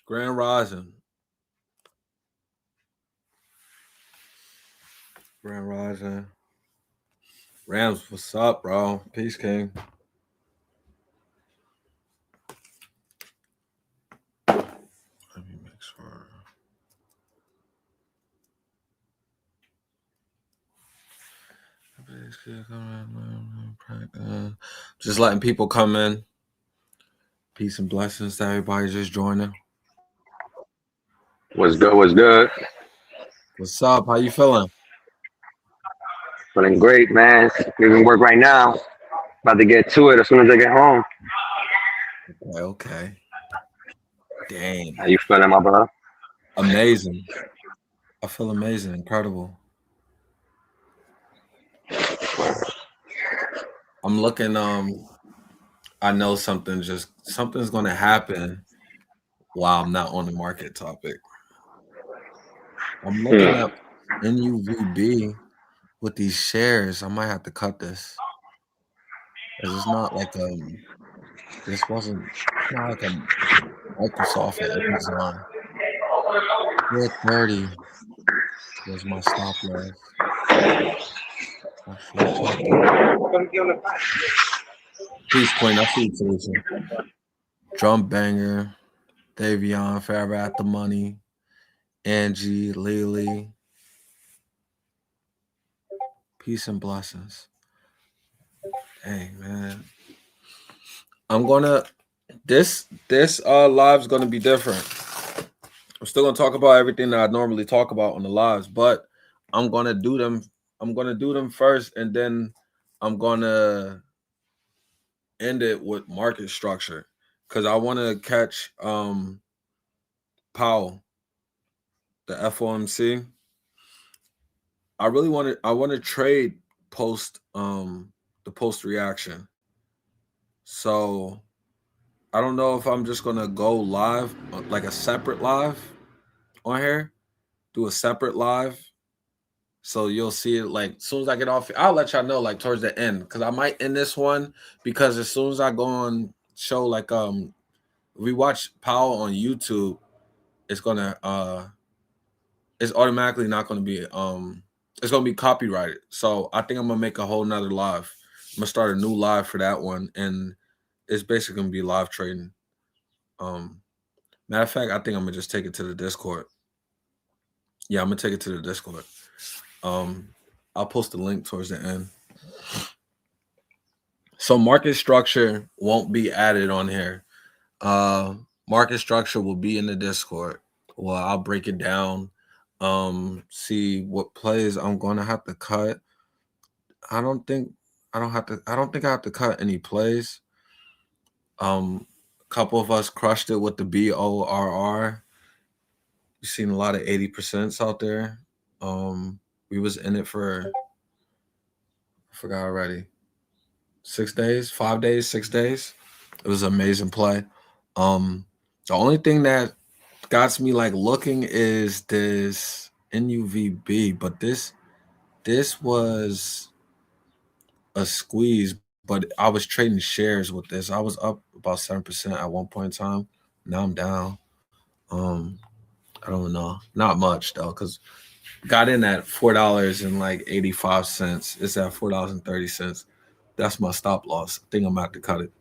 Grand Rising. Grand Rising. Rams, what's up, bro? Peace, King. Let me make sure. Just letting people come in. Peace and blessings to everybody just joining. What's good? What's good? What's up? How you feeling? Feeling great, man. Leaving work right now. About to get to it as soon as I get home. Okay. Dang. How you feeling, my brother? Amazing. I feel amazing. Incredible. I'm looking, I know something's gonna happen while I'm not on the market topic. I'm looking Hmm. at NUVB with these shares. I might have to cut this. Because it's not like it's not like a Microsoft or Amazon. 430 was my stop loss. My short topic. Peace, Queen. I see you, Teresa. Drum banger. Davion, Forever at the Money. Angie, Lily. Peace and blessings. Hey, man. I'm gonna this live's gonna be different. I'm still gonna talk about everything that I normally talk about on the lives, but I'm gonna do them first, and then I'm gonna end it with market structure because I want to catch Powell, the FOMC. I want to trade post the post reaction. So I don't know if I'm just gonna go live, like a separate live on here, do a separate live. So you'll see it like as soon as I get off. I'll let y'all know like towards the end because I might end this one because as soon as I go on show like we watch Powell on YouTube, it's gonna it's automatically not gonna be it's gonna be copyrighted. So I think I'm gonna make a whole nother live. I'm gonna start a new live for that one, and it's basically gonna be live trading. Matter of fact, I think I'm gonna just take it to the Discord. Yeah, I'm gonna take it to the Discord. I'll post the link towards the end. So market structure won't be added on here. Market structure will be in the Discord. Well, I'll break it down. See what plays I'm gonna have to cut. I don't think I don't think I have to cut any plays. A couple of us crushed it with the BORR. We've seen a lot of 80% out there. We was in it for I forgot already. 6 days, 5 days, 6 days. It was an amazing play. The only thing that got me like looking is this NUVB, but this was a squeeze, but I was trading shares with this. I was up about 7% at one point in time. Now I'm down. I don't know. Not much though, because got in at $4.85. It's at $4.30. That's my stop loss. I think I'm gonna have to cut it.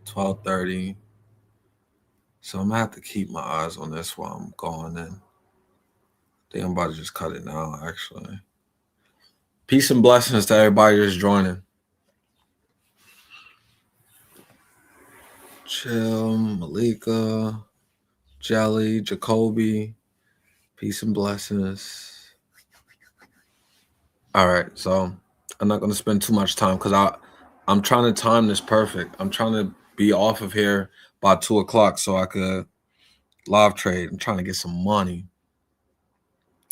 12:30. So I'm gonna have to keep my eyes on this while I'm going in. I think I'm about to just cut it now, actually. Peace and blessings to everybody that's joining. Chill, Malika, Jelly, Jacoby. Peace and blessings. All right, so I'm not gonna spend too much time because I'm trying to time this perfect. I'm trying to be off of here by 2 o'clock so I could live trade. I'm trying to get some money.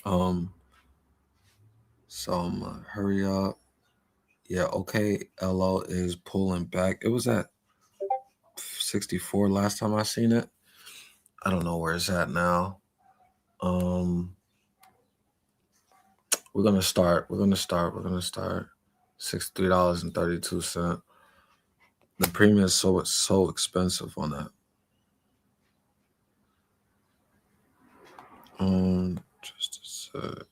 So I'm gonna hurry up. Yeah, okay. LO is pulling back. It was at 64 last time I seen it. I don't know where it's at now. We're gonna start. $63.32. The premium is so expensive on that. Just a sec.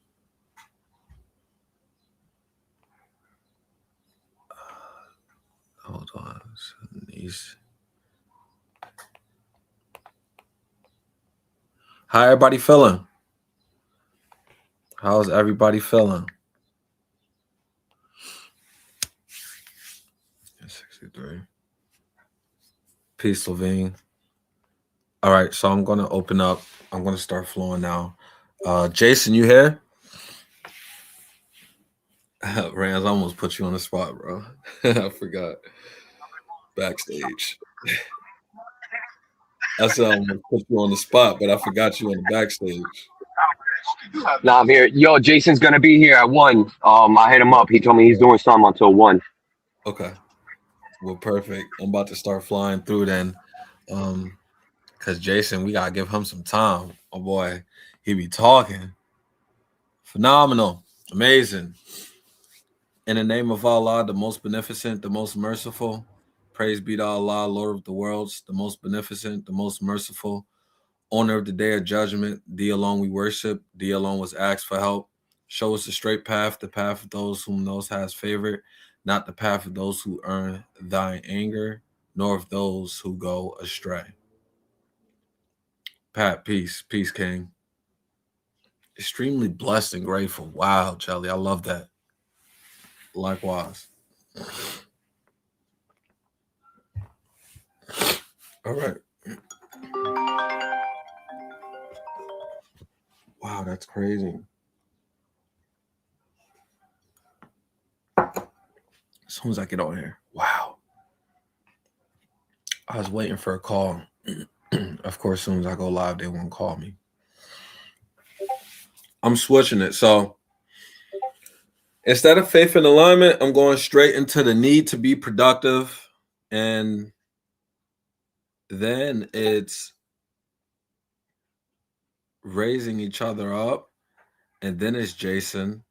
Hold on. How everybody feeling? How's everybody feeling? 63. Peace, Levine. All right, so I'm gonna open up. I'm gonna start flowing now. Jason, you here? Rams, I almost put you on the spot, bro. I forgot. Backstage. I said I almost put you on the spot, but I forgot you on the backstage. Nah, I'm here. Yo, Jason's gonna be here at 1. I hit him up. He told me he's doing something until 1. Okay. Well, perfect. I'm about to start flying through then. Cause Jason, we gotta give him some time. Oh boy, he be talking. Phenomenal. Amazing. In the name of Allah, the most beneficent, the most merciful. Praise be to Allah, Lord of the worlds, the most beneficent, the most merciful, owner of the day of judgment. Thee alone we worship. Thee alone was asked for help. Show us the straight path, the path of those whom those has favored, not the path of those who earn thine anger, nor of those who go astray. Pat, peace. Peace, King. Extremely blessed and grateful. Wow, Jelly. I love that. Likewise. All right. Wow, that's crazy. As soon as I get on here. Wow. I was waiting for a call. Of course, as soon as I go live, they won't call me. I'm switching it. So instead of faith and alignment, I'm going straight into the need to be productive. And then it's raising each other up. And then it's Jason.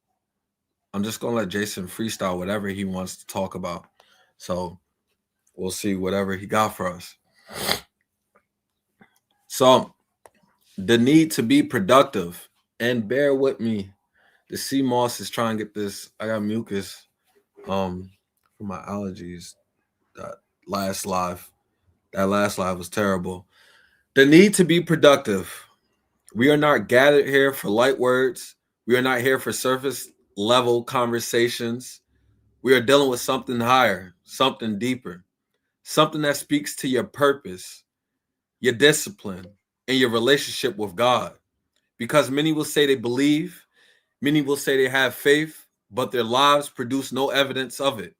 I'm just going to let Jason freestyle whatever he wants to talk about. So we'll see whatever he got for us. So the need to be productive. And bear with me. The sea moss is trying to get this. I got mucus for my allergies. That last live was terrible. The need to be productive. We are not gathered here for light words. We are not here for surface level conversations. We are dealing with something higher, something deeper, something that speaks to your purpose, your discipline, and your relationship with God. Because many will say they believe, many will say they have faith, but their lives produce no evidence of it.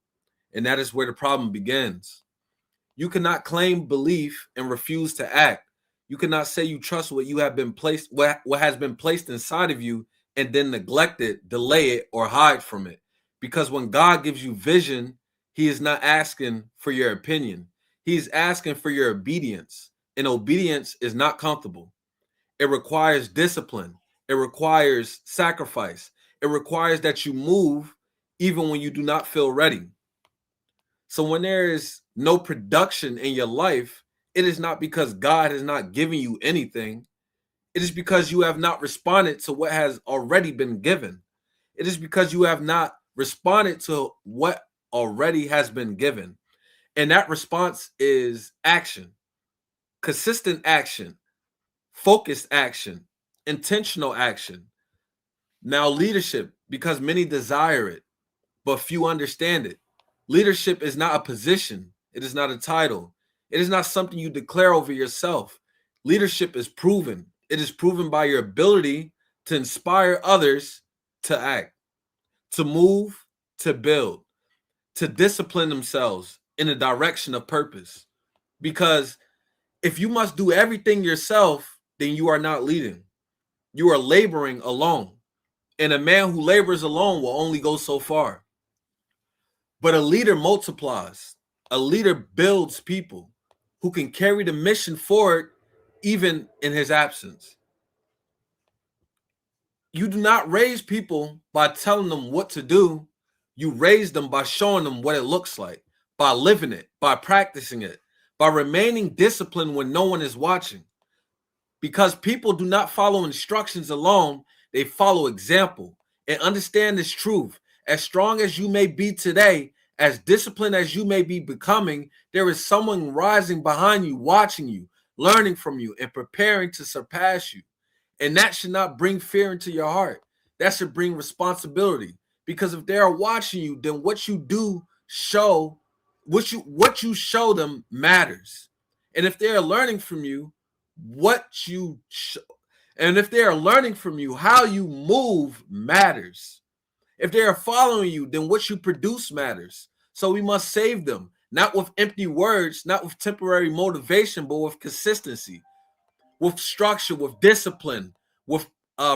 And that is where the problem begins. You cannot claim belief and refuse to act. You cannot say you trust what you have been placed, what has been placed inside of you, and then neglect it, delay it, or hide from it. Because when God gives you vision, He is not asking for your opinion. He's asking for your obedience. And obedience is not comfortable. It requires discipline. It requires sacrifice. It requires that you move even when you do not feel ready. So when there is no production in your life, it is not because God has not given you anything. It is because you have not responded to what has already been given. It is because you have not responded to what already has been given. And that response is action, consistent action, focused action, intentional action. Now, leadership, because many desire it, but few understand it. Leadership is not a position. It is not a title. It is not something you declare over yourself. Leadership is proven. It is proven by your ability to inspire others to act, to move, to build, to discipline themselves in a direction of purpose. Because if you must do everything yourself, then you are not leading. You are laboring alone. And a man who labors alone will only go so far. But a leader multiplies. A leader builds people who can carry the mission forward even in his absence. You do not raise people by telling them what to do. You raise them by showing them what it looks like, by living it, by practicing it, by remaining disciplined when no one is watching. Because people do not follow instructions alone, they follow example. And understand this truth. As strong as you may be today, as disciplined as you may be becoming, there is someone rising behind you, watching you, learning from you, and preparing to surpass you. And that should not bring fear into your heart. That should bring responsibility. Because if they are watching you, then what you do show, what you show them matters. And if they are learning from you, and if they are learning from you, how you move matters. If they are following you, then what you produce matters. So we must save them, not with empty words, not with temporary motivation, but with consistency, with structure, with discipline, with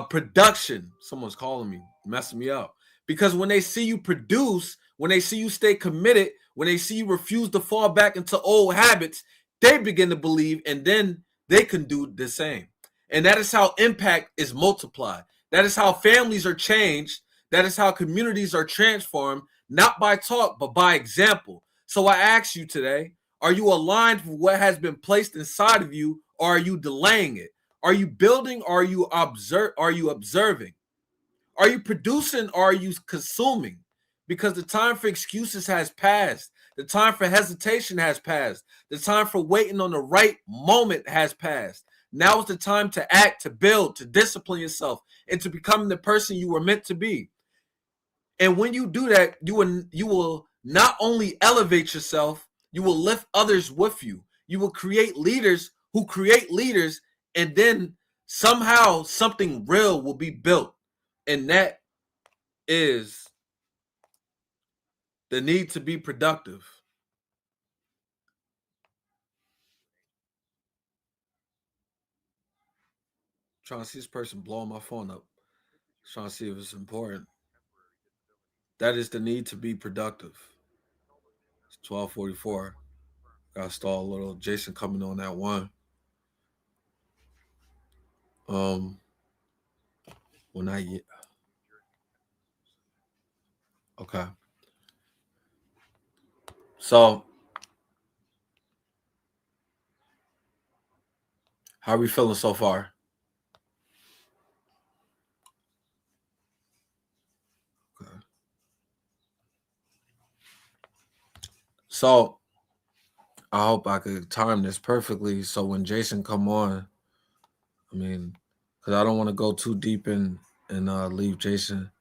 production. Someone's calling me, messing me up. Because when they see you produce, when they see you stay committed, when they see you refuse to fall back into old habits, they begin to believe, and then they can do the same. And that is how impact is multiplied. That is how families are changed. That is how communities are transformed, not by talk, but by example. So I ask you today, are you aligned with what has been placed inside of you, or are you delaying it? Are you building, or are you observing? Are you producing, or are you consuming? Because the time for excuses has passed. The time for hesitation has passed. The time for waiting on the right moment has passed. Now is the time to act, to build, to discipline yourself, and to become the person you were meant to be. And when you do that, you will not only elevate yourself, you will lift others with you. You will create leaders who create leaders, and then somehow something real will be built. And that is the need to be productive. Trying to see this person blowing my phone up. Trying to see if it's important. That is the need to be productive. It's 12:44. Got to stall a little. Jason coming on that one. When I okay. So how are we feeling so far? Okay. So I hope I could time this perfectly. So when Jason come on, I mean, because I don't want to go too deep in and leave Jason.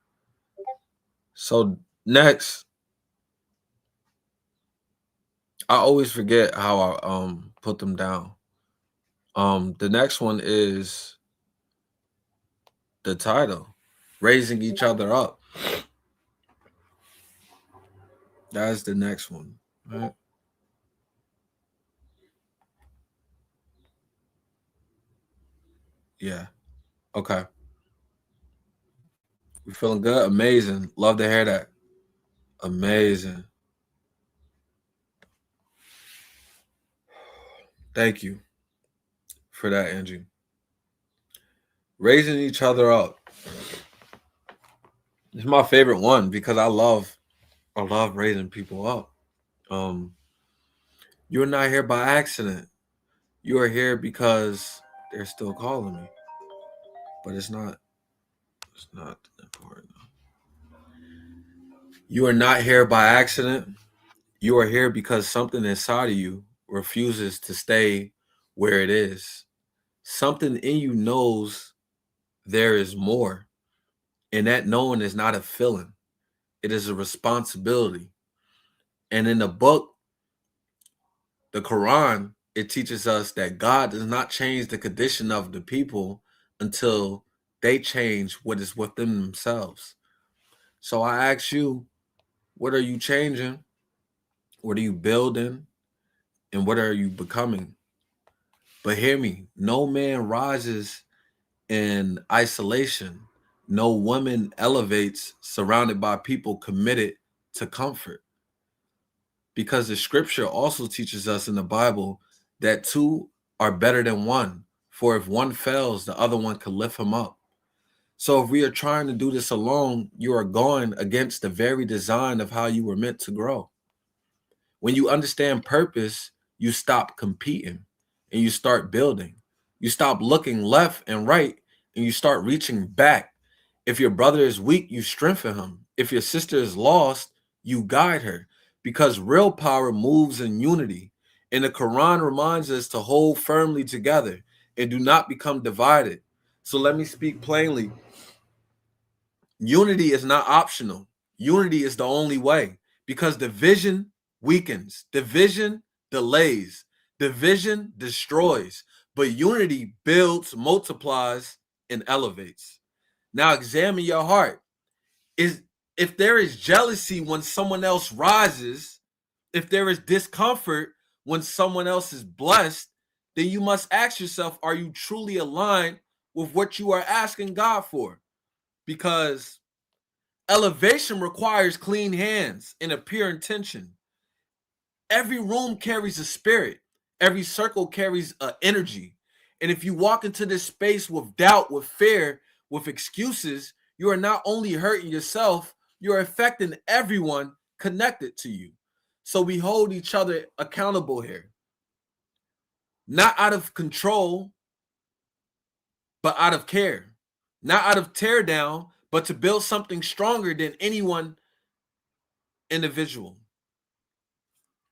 So next, I always forget how I put them down. The next one is the title, raising each other up. That's the next one, right? Yeah. Okay. We feeling good? Amazing. Love to hear that. Amazing. Thank you for that, Angie. Raising each other up. It's my favorite one because I love raising people up. Um, you're not here by accident. You are here because they're still calling me. But it's not important. You are not here by accident. You are here because something inside of you refuses to stay where it is. Something in you knows there is more. And that knowing is not a feeling, it is a responsibility. And in the book, the Quran, it teaches us that God does not change the condition of the people until they change what is within themselves. So I ask you, what are you changing? What are you building? And what are you becoming? But hear me, no man rises in isolation. No woman elevates surrounded by people committed to comfort. Because the scripture also teaches us in the Bible that two are better than one. For if one fails, the other one can lift him up. So if we are trying to do this alone, you are going against the very design of how you were meant to grow. When you understand purpose, you stop competing and you start building. You stop looking left and right and you start reaching back. If your brother is weak, you strengthen him. If your sister is lost, you guide her. Because real power moves in unity. And the Quran reminds us to hold firmly together and do not become divided. So let me speak plainly. Unity is not optional. Unity is the only way because division weakens, division delays, division destroys, but unity builds, multiplies, and elevates. Now examine your heart. Is if there is jealousy when someone else rises, if there is discomfort when someone else is blessed, then you must ask yourself, are you truly aligned with what you are asking God for? Because elevation requires clean hands and a pure intention. Every room carries a spirit. Every circle carries an energy. And if you walk into this space with doubt, with fear, with excuses, you are not only hurting yourself, you're affecting everyone connected to you. So we hold each other accountable here. Not out of control, but out of care. Not out of tear down, but to build something stronger than anyone individual.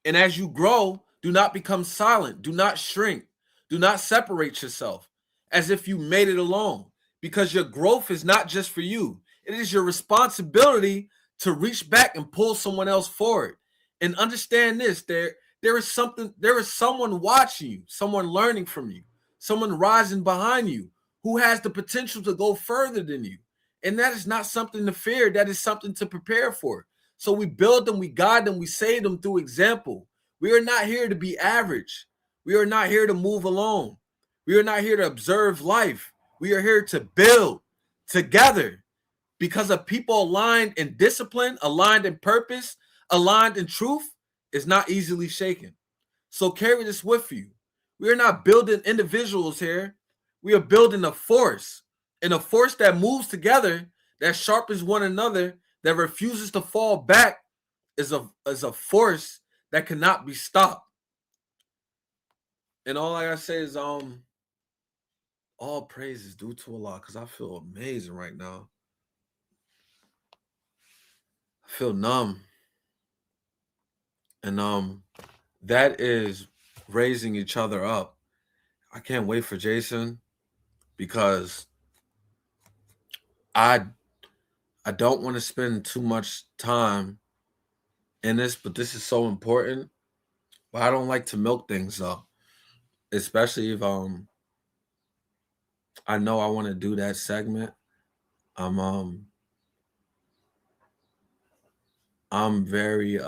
And as you grow, do not become silent. Do not shrink. Do not separate yourself as if you made it alone, because your growth is not just for you. It is your responsibility to reach back and pull someone else forward. And understand this, there is someone watching you, someone learning from you, someone rising behind you who has the potential to go further than you. And that is not something to fear, that is something to prepare for. So we build them, we guide them, we save them through example. We are not here to be average. We are not here to move alone. We are not here to observe life. We are here to build together because a people aligned in discipline, aligned in purpose, aligned in truth is not easily shaken. So carry this with you. We are not building individuals here. We are building a force, and a force that moves together, that sharpens one another, that refuses to fall back is a force that cannot be stopped. And all I gotta say is all praise is due to Allah because I feel amazing right now. I feel numb. And that is raising each other up. I can't wait for Jason because I I don't want to spend too much time in this, but this is so important. But I don't like to milk things up, especially if I know I want to do that segment. I'm um I'm very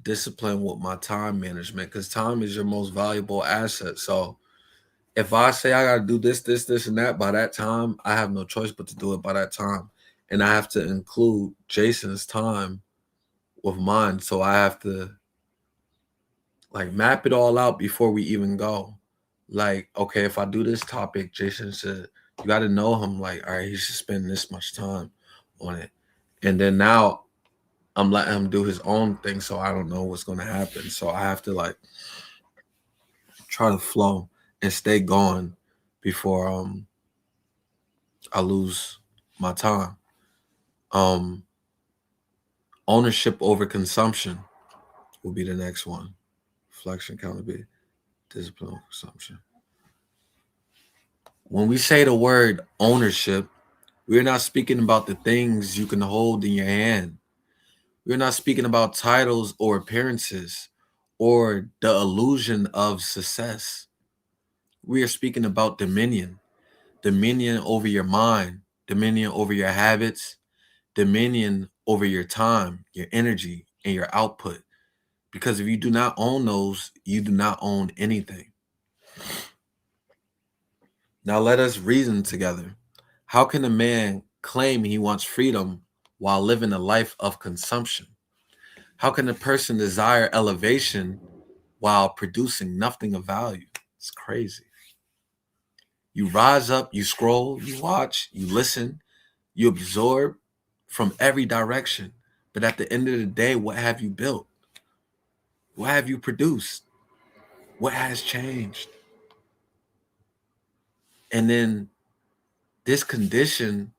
disciplined with my time management because time is your most valuable asset. So if I say I gotta do this, and that by that time, I have no choice but to do it by that time. And I have to include Jason's time with mine. So I have to like map it all out before we even go. Like, okay, if I do this topic, Jason said, you gotta know him, like, all right, he should spend this much time on it. And then now I'm letting him do his own thing, so I don't know what's gonna happen. So I have to like try to flow and stay going before I lose my time. Um, ownership over consumption will be the next one. Reflection, accountability, discipline over consumption. When we say the word ownership, we're not speaking about the things you can hold in your hand. We're not speaking about titles or appearances or the illusion of success. We are speaking about dominion, dominion over your mind, dominion over your habits, dominion over your time, your energy, and your output. Because if you do not own those, you do not own anything. Now let us reason together. How can a man claim he wants freedom while living a life of consumption? How can a person desire elevation while producing nothing of value? It's crazy. You rise up, you scroll, you watch, you listen, you absorb from every direction. But at the end of the day, what have you built? What have you produced? What has changed? And then this condition,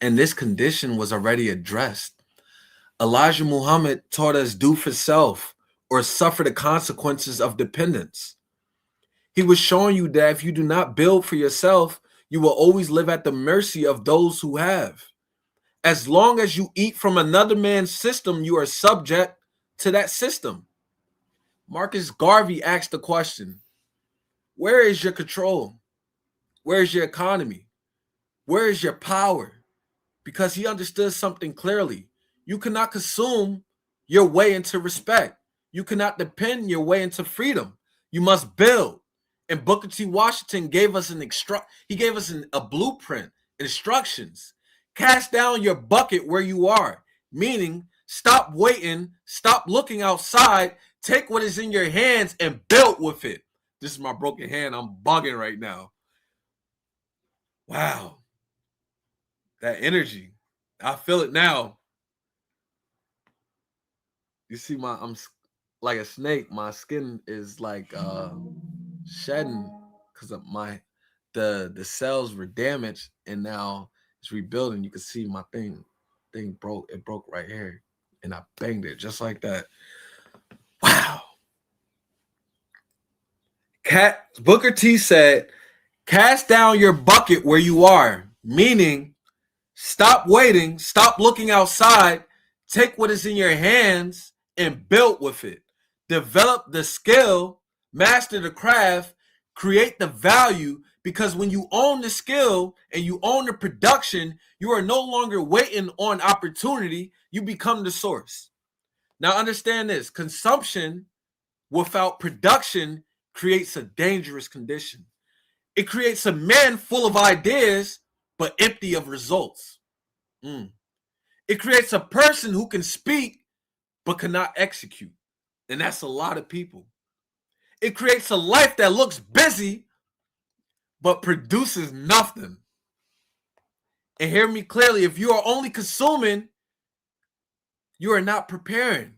this condition was already addressed. Elijah Muhammad taught us do for self or suffer the consequences of dependence. He was showing you that if you do not build for yourself, you will always live at the mercy of those who have. As long as you eat from another man's system, you are subject to that system. Marcus Garvey asked the question, where is your control? Where is your economy? Where is your power? Because he understood something clearly. You cannot consume your way into respect. You cannot depend your way into freedom. You must build. And Booker T. Washington gave us a blueprint, instructions. Cast down your bucket where you are, meaning stop waiting, stop looking outside, take what is in your hands and build with it. This is my broken hand. I'm bugging right now. Wow. That energy. I feel it now. You see I'm like a snake. My skin is like shedding because of the cells were damaged and now it's rebuilding. You can see my thing broke. It broke right here. And I banged it just like that. Wow. Booker T said, cast down your bucket where you are, meaning stop waiting, stop looking outside, take what is in your hands and build with it. Develop the skill, master the craft, create the value, because when you own the skill and you own the production, you are no longer waiting on opportunity, you become the source. Now understand this, consumption without production creates a dangerous condition. It creates a man full of ideas but empty of results. It creates a person who can speak but cannot execute. And that's a lot of people. It creates a life that looks busy but produces nothing. And hear me clearly, if you are only consuming, you are not preparing.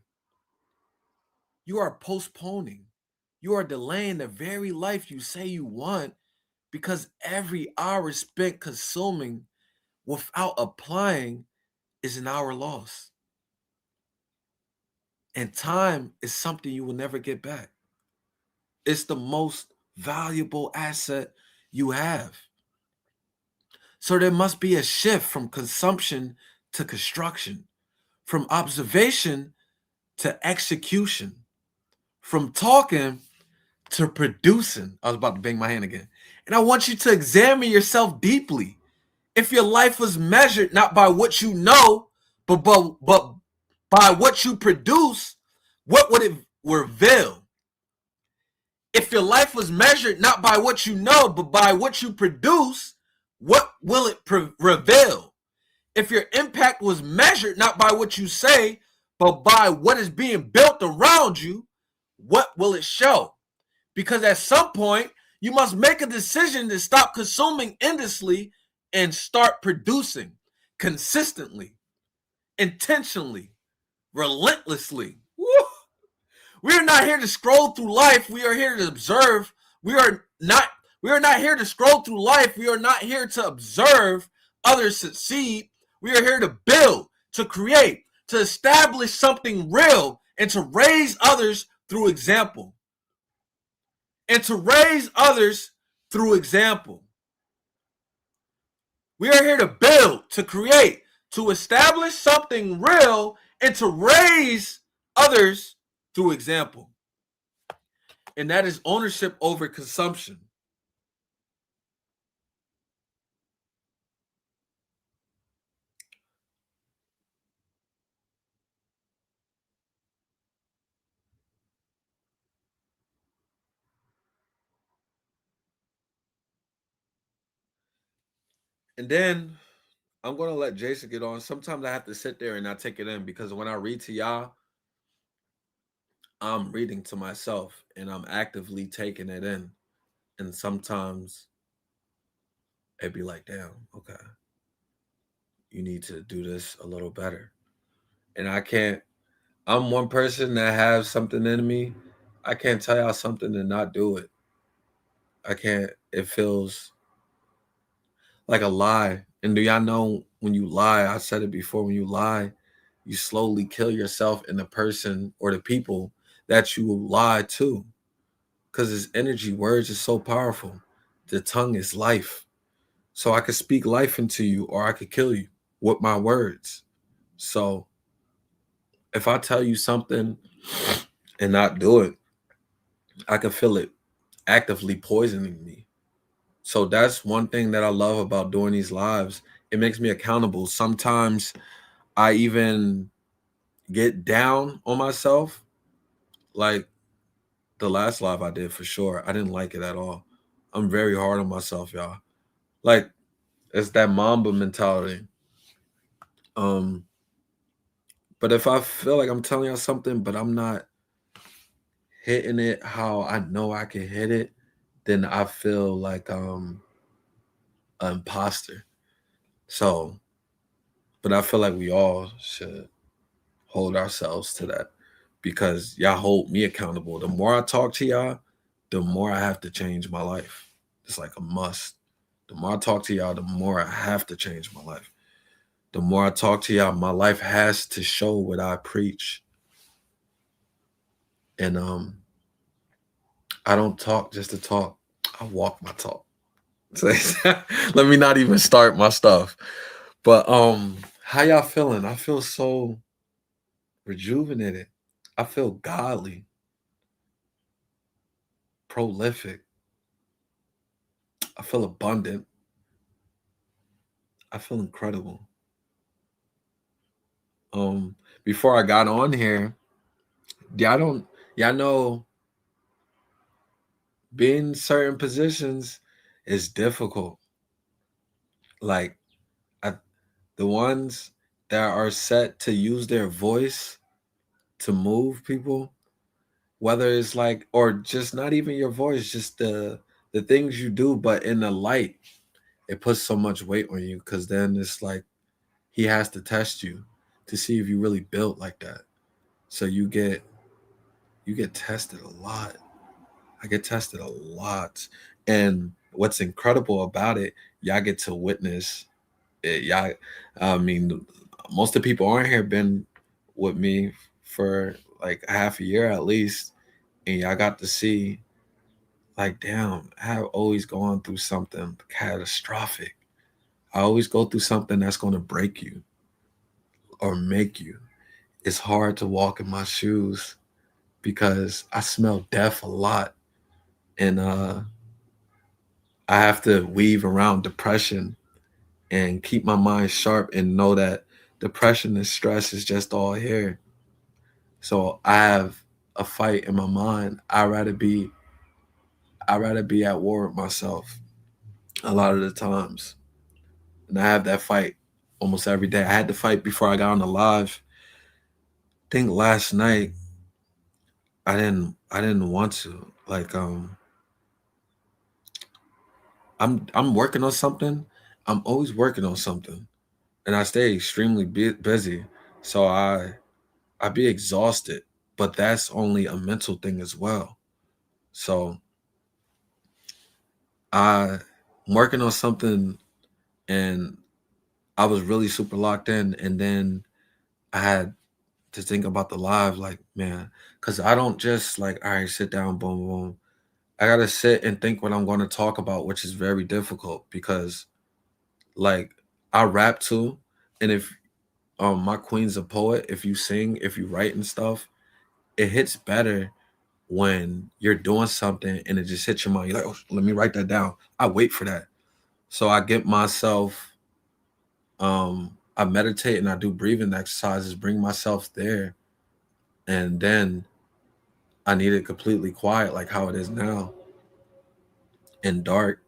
You are postponing. You are delaying the very life you say you want because every hour spent consuming without applying is an hour lost. And time is something you will never get back. It's the most valuable asset you have. So there must be a shift from consumption to construction, from observation to execution, from talking to producing. I was about to bang my hand again. And I want you to examine yourself deeply. If your life was measured not by what you know, but by what you produce, what would it reveal? If your life was measured not by what you know, but by what you produce, what will it reveal? If your impact was measured not by what you say, but by what is being built around you, what will it show? Because at some point, you must make a decision to stop consuming endlessly and start producing consistently, intentionally, relentlessly. Woo! We are not here to scroll through life. We are here to observe. We are not here to scroll through life. We are not here to observe others succeed. We are here to build, to create, to establish something real, and to raise others through example. And to raise others through example. We are here to build, to create, to establish something real, and to raise others through example. And that is ownership over consumption. And then I'm going to let Jason get on. Sometimes I have to sit there and not take it in because when I read to y'all, I'm reading to myself and I'm actively taking it in. And sometimes it'd be like, damn, okay, you need to do this a little better. And I'm one person that has something in me. I can't tell y'all something and not do it. I can't. It feels like a lie. And do y'all know when you lie? I said it before. When you lie, you slowly kill yourself and the person or the people that you lie to, because its energy, words is so powerful. The tongue is life. So I could speak life into you or I could kill you with my words. So if I tell you something and not do it, I can feel it actively poisoning me. So that's one thing that I love about doing these lives. It makes me accountable. Sometimes I even get down on myself. Like the last live I did for sure. I didn't like it at all. I'm very hard on myself, y'all. Like it's that Mamba mentality. Um, but if I feel like I'm telling y'all something, but I'm not hitting it how I know I can hit it, then I feel like an imposter. So, but I feel like we all should hold ourselves to that because y'all hold me accountable. The more I talk to y'all, the more I have to change my life. It's like a must. The more I talk to y'all, the more I have to change my life. The more I talk to y'all, my life has to show what I preach. And I don't talk just to talk. I walk my talk. So let me not even start my stuff. But how y'all feeling? I feel so rejuvenated. I feel godly, prolific. I feel abundant. I feel incredible. Um, Before I got on here, y'all don't y'all know being in certain positions is difficult. Like I, the ones that are set to use their voice to move people, whether it's like or just not even your voice, just the things you do, but in the light, it puts so much weight on you because then it's like he has to test you to see if you really built like that. So you get tested a lot. I get tested a lot. And what's incredible about it, y'all get to witness it. Y'all, I mean, most of the people on here been with me for like half a year at least. And y'all got to see, like, damn, I have always gone through something catastrophic. I always go through something that's going to break you or make you. It's hard to walk in my shoes because I smell death a lot. And I have to weave around depression and keep my mind sharp and know that depression and stress is just all here. So I have a fight in my mind. I rather be at war with myself a lot of the times. And I have that fight almost every day. I had to fight before I got on the live. I think last night I didn't want to. Like I'm working on something. I'm always working on something. And I stay extremely busy. So I be exhausted, but that's only a mental thing as well. So I'm working on something and I was really super locked in. And then I had to think about the live, like, man, because I don't just like, all right, sit down, boom, boom. I gotta sit and think what I'm going to talk about, which is very difficult because, like, I rap too, and if my queen's a poet, if you sing, if you write and stuff, it hits better when you're doing something and it just hits your mind. You're like, oh, let me write that down. I wait for that. So I get myself, I meditate and I do breathing exercises, bring myself there. And then I need it completely quiet, like how it is now, and dark.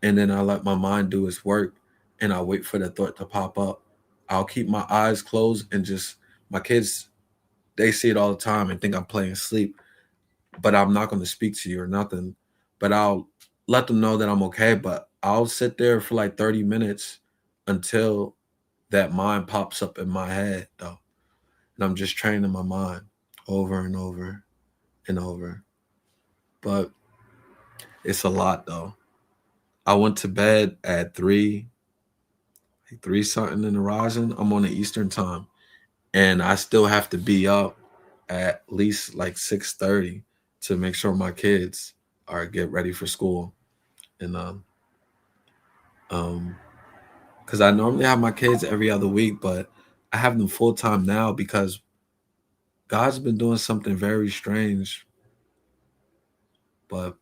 And then I let my mind do its work and I wait for the thought to pop up. I'll keep my eyes closed and just, my kids, they see it all the time and think I'm playing sleep, but I'm not going to speak to you or nothing. But I'll let them know that I'm okay. But I'll sit there for like 30 minutes until that mind pops up in my head, though. And I'm just training my mind over and over and over. But it's a lot, though. I went to bed at 3. like 3 something in the rising. I'm on the Eastern time, and I still have to be up at least like 6:30 to make sure my kids are get ready for school. And um, because I normally have my kids every other week, but I have them full time now because God's been doing something very strange. But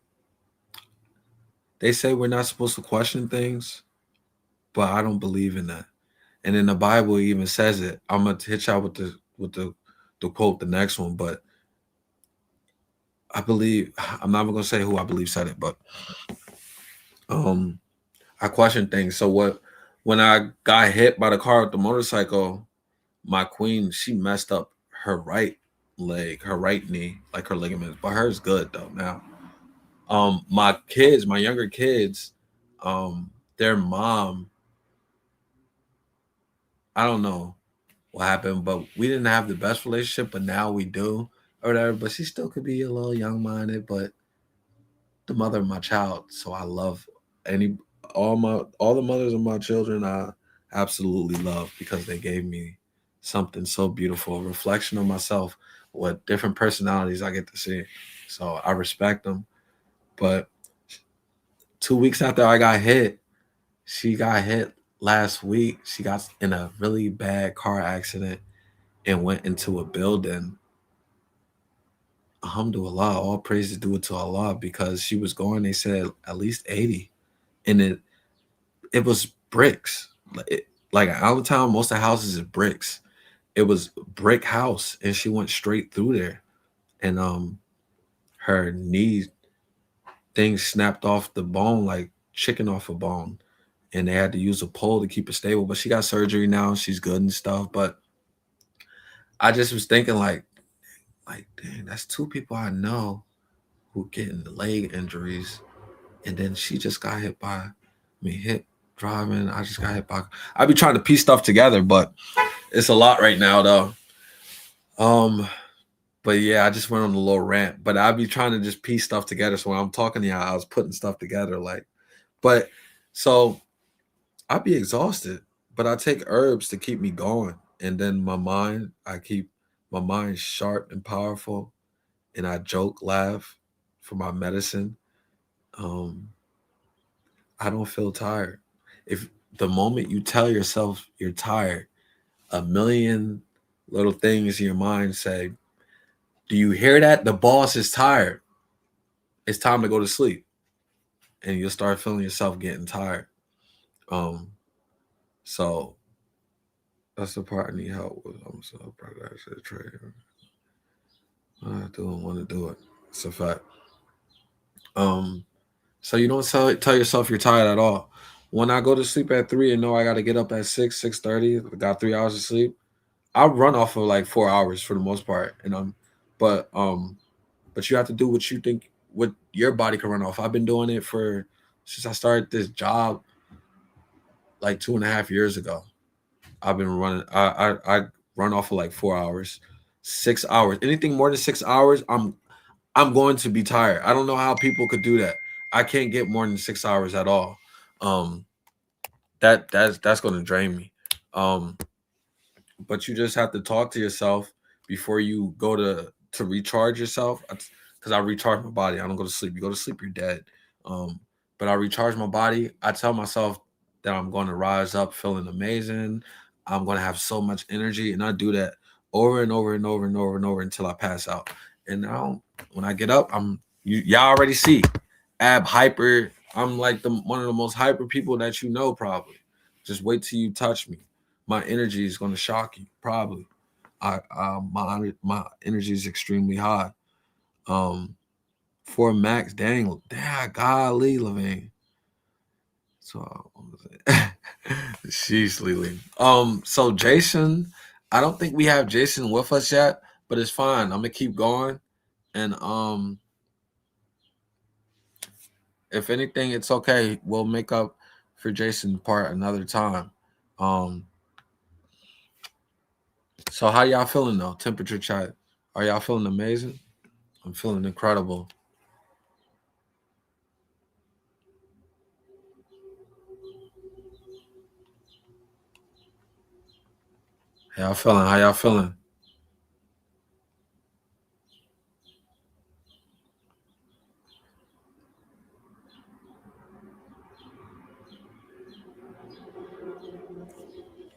they say we're not supposed to question things, but I don't believe in that. And in the Bible, it even says it. I'm gonna hit y'all with the quote, the next one, but I believe I'm not even gonna say who I believe said it, but um, I question things. So what? When I got hit by the car with the motorcycle, my queen, she messed up her right leg, her right knee, like her ligaments, but hers good though now. My kids, my younger kids, their mom, I don't know what happened, but we didn't have the best relationship, but now we do, or whatever. But she still could be a little young minded, but the mother of my child, so I love any all the mothers of my children. I absolutely love because they gave me something so beautiful, a reflection of myself with different personalities I get to see. So I respect them. But 2 weeks after I got hit, she got hit last week. She got in a really bad car accident and went into a building. Alhamdulillah, all praise is due to Allah because she was going, they said at least 80. And it was bricks. Like out of town, most of the houses is bricks. It was brick house, and she went straight through there, and her knee thing snapped off the bone like chicken off a bone, and they had to use a pole to keep it stable. But she got surgery now; she's good and stuff. But I just was thinking like, dang, that's two people I know who getting leg injuries, and then she just got hit by me hit driving. I just got hit by. I be trying to piece stuff together, but it's a lot right now though. Um, but yeah, I just went on a little rant. But I be trying to just piece stuff together. So when I'm talking to y'all, I was putting stuff together. Like, but so I be exhausted, but I take herbs to keep me going, and then I keep my mind sharp and powerful, and I joke, laugh for my medicine. Um, I don't feel tired. If the moment you tell yourself you're tired, a million little things in your mind say, do you hear that? The boss is tired. It's time to go to sleep. And you'll start feeling yourself getting tired. Um, so that's the part I need help with. I'm so proud I said trade. I don't want to do it. It's a fact. Um, so you don't tell yourself you're tired at all. When I go to sleep at 3 and know I gotta get up at 6:30, got 3 hours of sleep, I run off of like 4 hours for the most part. And but but you have to do what you think what your body can run off. I've been doing it for since I started this job like 2.5 years ago. I've been running. I run off of like 4 hours, 6 hours. Anything more than 6 hours, I'm going to be tired. I don't know how people could do that. I can't get more than 6 hours at all. Um, that's going to drain me. Um, but you just have to talk to yourself before you go to recharge yourself. Because I recharge my body. I don't go to sleep. You go to sleep, you're dead. Um, but I recharge my body. I tell myself that I'm going to rise up feeling amazing. I'm going to have so much energy, and I do that over and over and over and over and over until I pass out. And now when I get up, y'all already see ab hyper. I'm like the one of the most hyper people that you know probably. Just wait till you touch me. My energy is going to shock you probably. My energy is extremely high. Um, for Max, dang, golly, Levine. So what was it? Sheesh, Lily. So Jason, I don't think we have Jason with us yet, but it's fine. I'm gonna keep going, and if anything, it's okay. We'll make up for Jason part another time. Um, so how y'all feeling though? Temperature chat. Are y'all feeling amazing? I'm feeling incredible. How y'all feeling? How y'all feeling?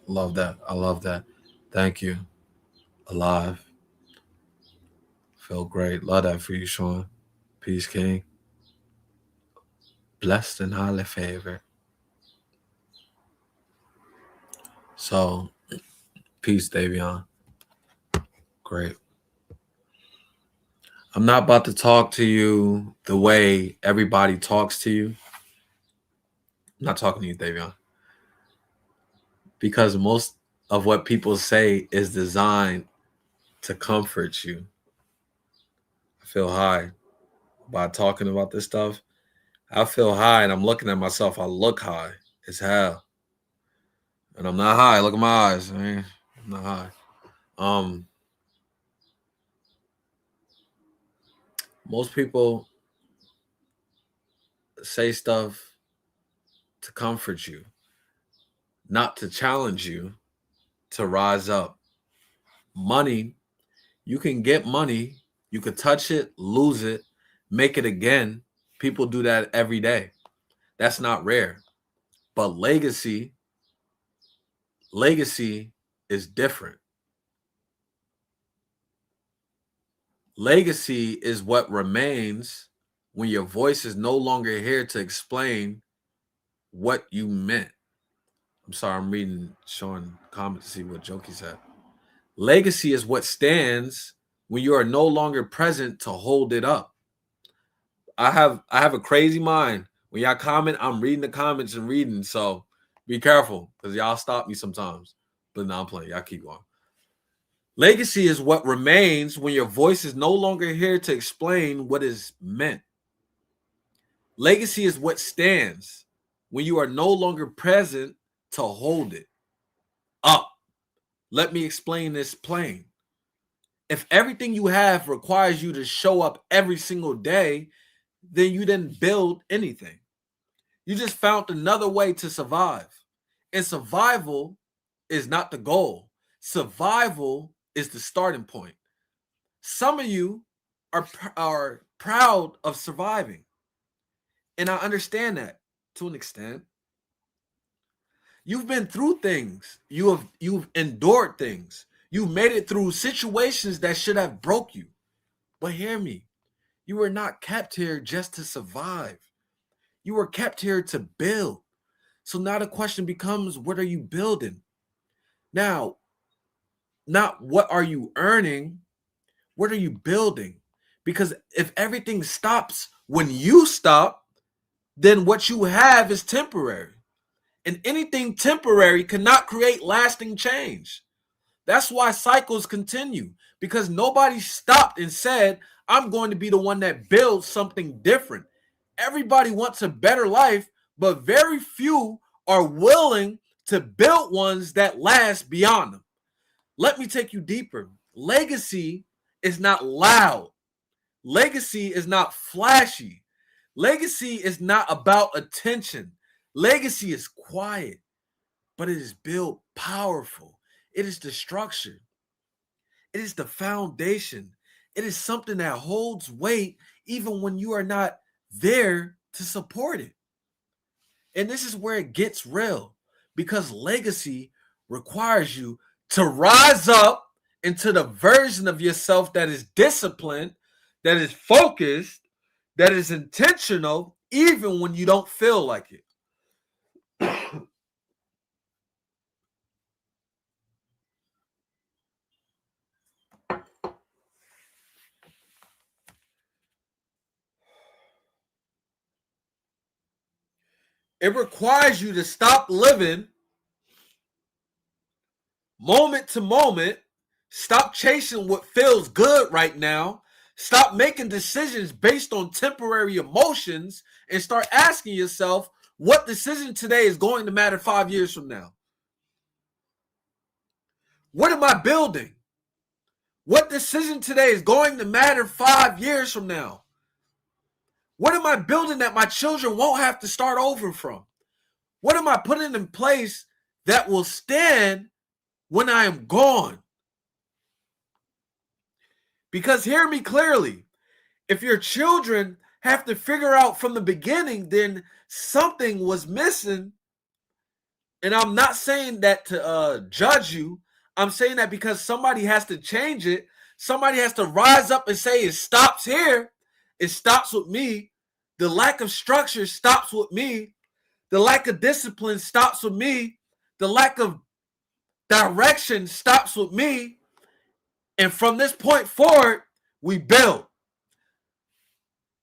Love that. I love that. Thank you. Alive. Feel great. Love that for you, Sean. Peace, King. Blessed and highly favored. So, peace, Davion. Great. I'm not about to talk to you the way everybody talks to you. I'm not talking to you, Davion. Because most of what people say is designed to comfort you. I feel high by talking about this stuff. I feel high and I'm looking at myself. I look high as hell. And I'm not high. Look at my eyes. I'm not high. Most people say stuff to comfort you, not to challenge you to rise up. Money, you can get money, you could touch it, lose it, make it again. People do that every day. That's not rare. But legacy is different. Legacy is what remains when your voice is no longer here to explain what you meant. I'm sorry, I'm reading Sean comment to see what joke he said. Legacy is what stands when you are no longer present to hold it up. I have a crazy mind. When y'all comment, I'm reading the comments and reading. So be careful because y'all stop me sometimes. But now I'm playing. Y'all keep going. Legacy is what remains when your voice is no longer here to explain what is meant. Legacy is what stands when you are no longer present to hold it up. Let me explain this plain. If everything you have requires you to show up every single day, then you didn't build anything. You just found another way to survive. And survival is not the goal. Survival is the starting point. Some of you are proud of surviving. And I understand that to an extent. You've been through things. You've endured things. You've made it through situations that should have broke you. But hear me. You were not kept here just to survive. You were kept here to build. So now the question becomes, what are you building? Now, not what are you earning? What are you building? Because if everything stops when you stop, then what you have is temporary. And anything temporary cannot create lasting change. That's why cycles continue, because nobody stopped and said, I'm going to be the one that builds something different. Everybody wants a better life, but very few are willing to build ones that last beyond them. Let me take you deeper. Legacy is not loud. Legacy is not flashy. Legacy is not about attention. Legacy is quiet, but it is built powerful. It is the structure. It is the foundation. It is something that holds weight even when you are not there to support it. And this is where it gets real, because legacy requires you to rise up into the version of yourself that is disciplined, that is focused, that is intentional, even when you don't feel like it. It requires you to stop living moment to moment, stop chasing what feels good right now, stop making decisions based on temporary emotions, and start asking yourself, what decision today is going to matter 5 years from now? What am I building? What decision today is going to matter 5 years from now? What am I building that my children won't have to start over from? What am I putting in place that will stand when I am gone. Because hear me clearly, if your children have to figure out from the beginning, then something was missing. And I'm not saying that to judge you. I'm saying that because somebody has to change it. Somebody has to rise up and say, it stops here. It stops with me. The lack of structure stops with me. The lack of discipline stops with me. The lack of direction stops with me. And from this point forward, we build.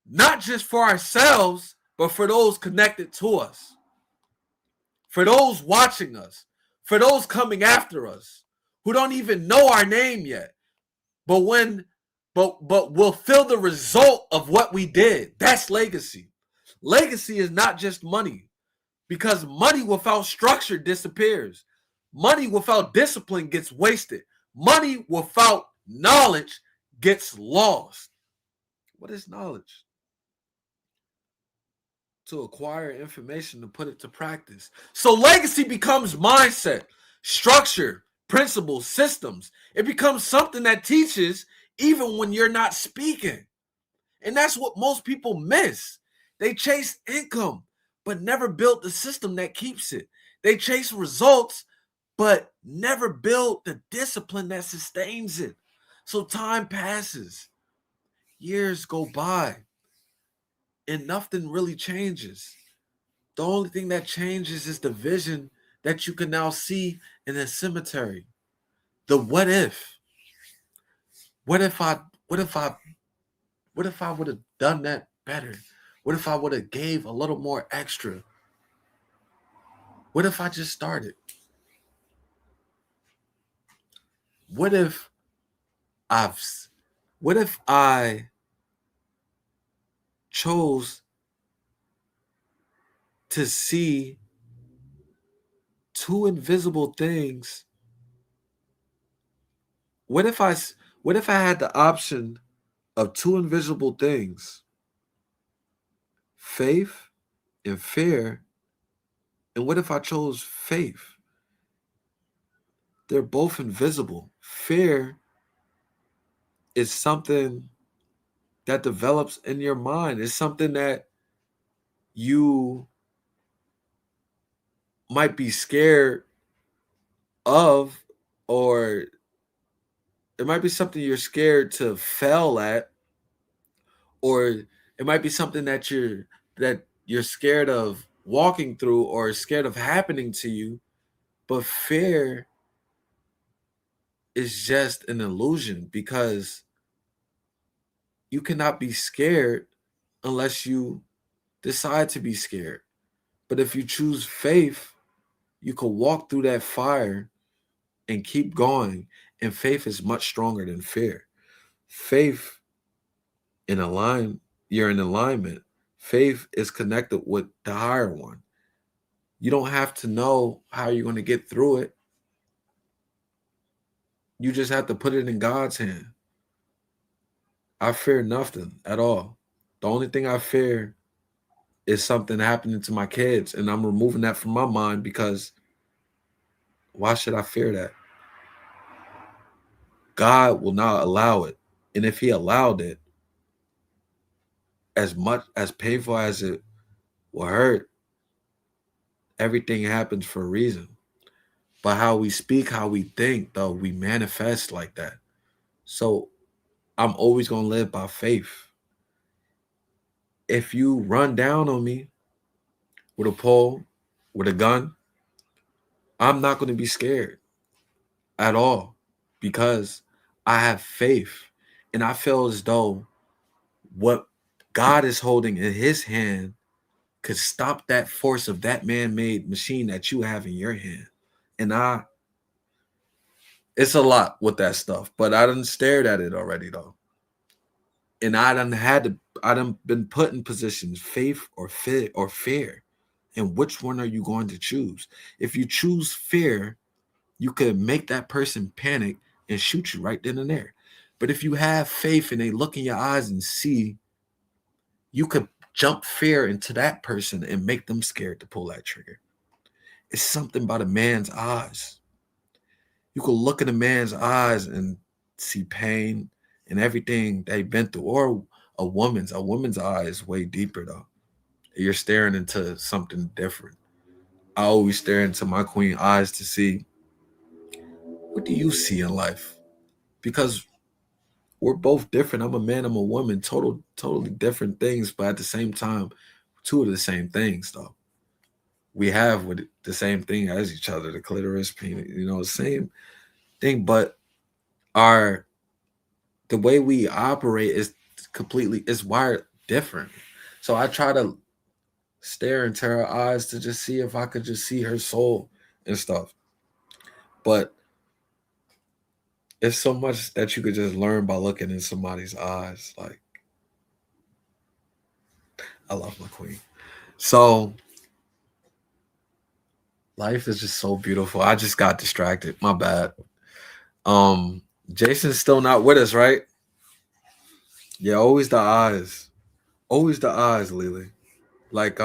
Not just for ourselves, but for those connected to us. For those watching us. For those coming after us. Who don't even know our name yet. But we'll feel the result of what we did. That's legacy. Legacy is not just money. Because money without structure disappears. Money without discipline gets wasted. Money without knowledge gets lost. What is knowledge? To acquire information to put it to practice. So legacy becomes mindset, structure, principles, systems. It becomes something that teaches even when you're not speaking. And that's what most people miss. They chase income, but never build the system that keeps it. They chase results, but never build the discipline that sustains it. So time passes, years go by, and nothing really changes. The only thing that changes is the vision that you can now see in a cemetery. The what if. What if I would have done that better? What if I would have gave a little more extra? What if I just started? What if I chose to see two invisible things? What if I had the option of two invisible things? Faith and fear. And what if I chose faith? They're both invisible. Fear is something that develops in your mind. It's something that you might be scared of, or it might be something you're scared to fail at, or it might be something that you're scared of walking through or scared of happening to you. But fear is just an illusion, because you cannot be scared unless you decide to be scared. But if you choose faith, you can walk through that fire and keep going. And faith is much stronger than fear. Faith you're in alignment. Faith is connected with the higher one. You don't have to know how you're going to get through it. You just have to put it in God's hand. I fear nothing at all. The only thing I fear is something happening to my kids, and I'm removing that from my mind, because why should I fear that? God will not allow it. And if he allowed it, as much as painful as it will hurt, everything happens for a reason. But how we speak, how we think, though, we manifest like that. So I'm always going to live by faith. If you run down on me with a pole, with a gun, I'm not going to be scared at all, because I have faith. And I feel as though what God is holding in his hand could stop that force of that man-made machine that you have in your hand. And it's a lot with that stuff, but I done stared at it already though. And I done been put in positions, faith or fear. And which one are you going to choose? If you choose fear, you could make that person panic and shoot you right then and there. But if you have faith and they look in your eyes and see, you could jump fear into that person and make them scared to pull that trigger. It's something about a man's eyes. You could look in a man's eyes and see pain and everything they've been through. Or a woman's eye is way deeper though. You're staring into something different. I always stare into my queen eyes to see, what do you see in life? Because we're both different. I'm a man, I'm a woman, totally different things, but at the same time, two of the same things though. We have with the same thing as each other, the clitoris, penis, same thing, but our the way we operate is wired different. So I try to stare into her eyes to just see if I could just see her soul and stuff. But it's so much that you could just learn by looking in somebody's eyes. Like, I love my queen. So life is just so beautiful. I just got distracted. My bad. Um, Jason's still not with us, right? Yeah, always the eyes. Always the eyes, Lily. Like,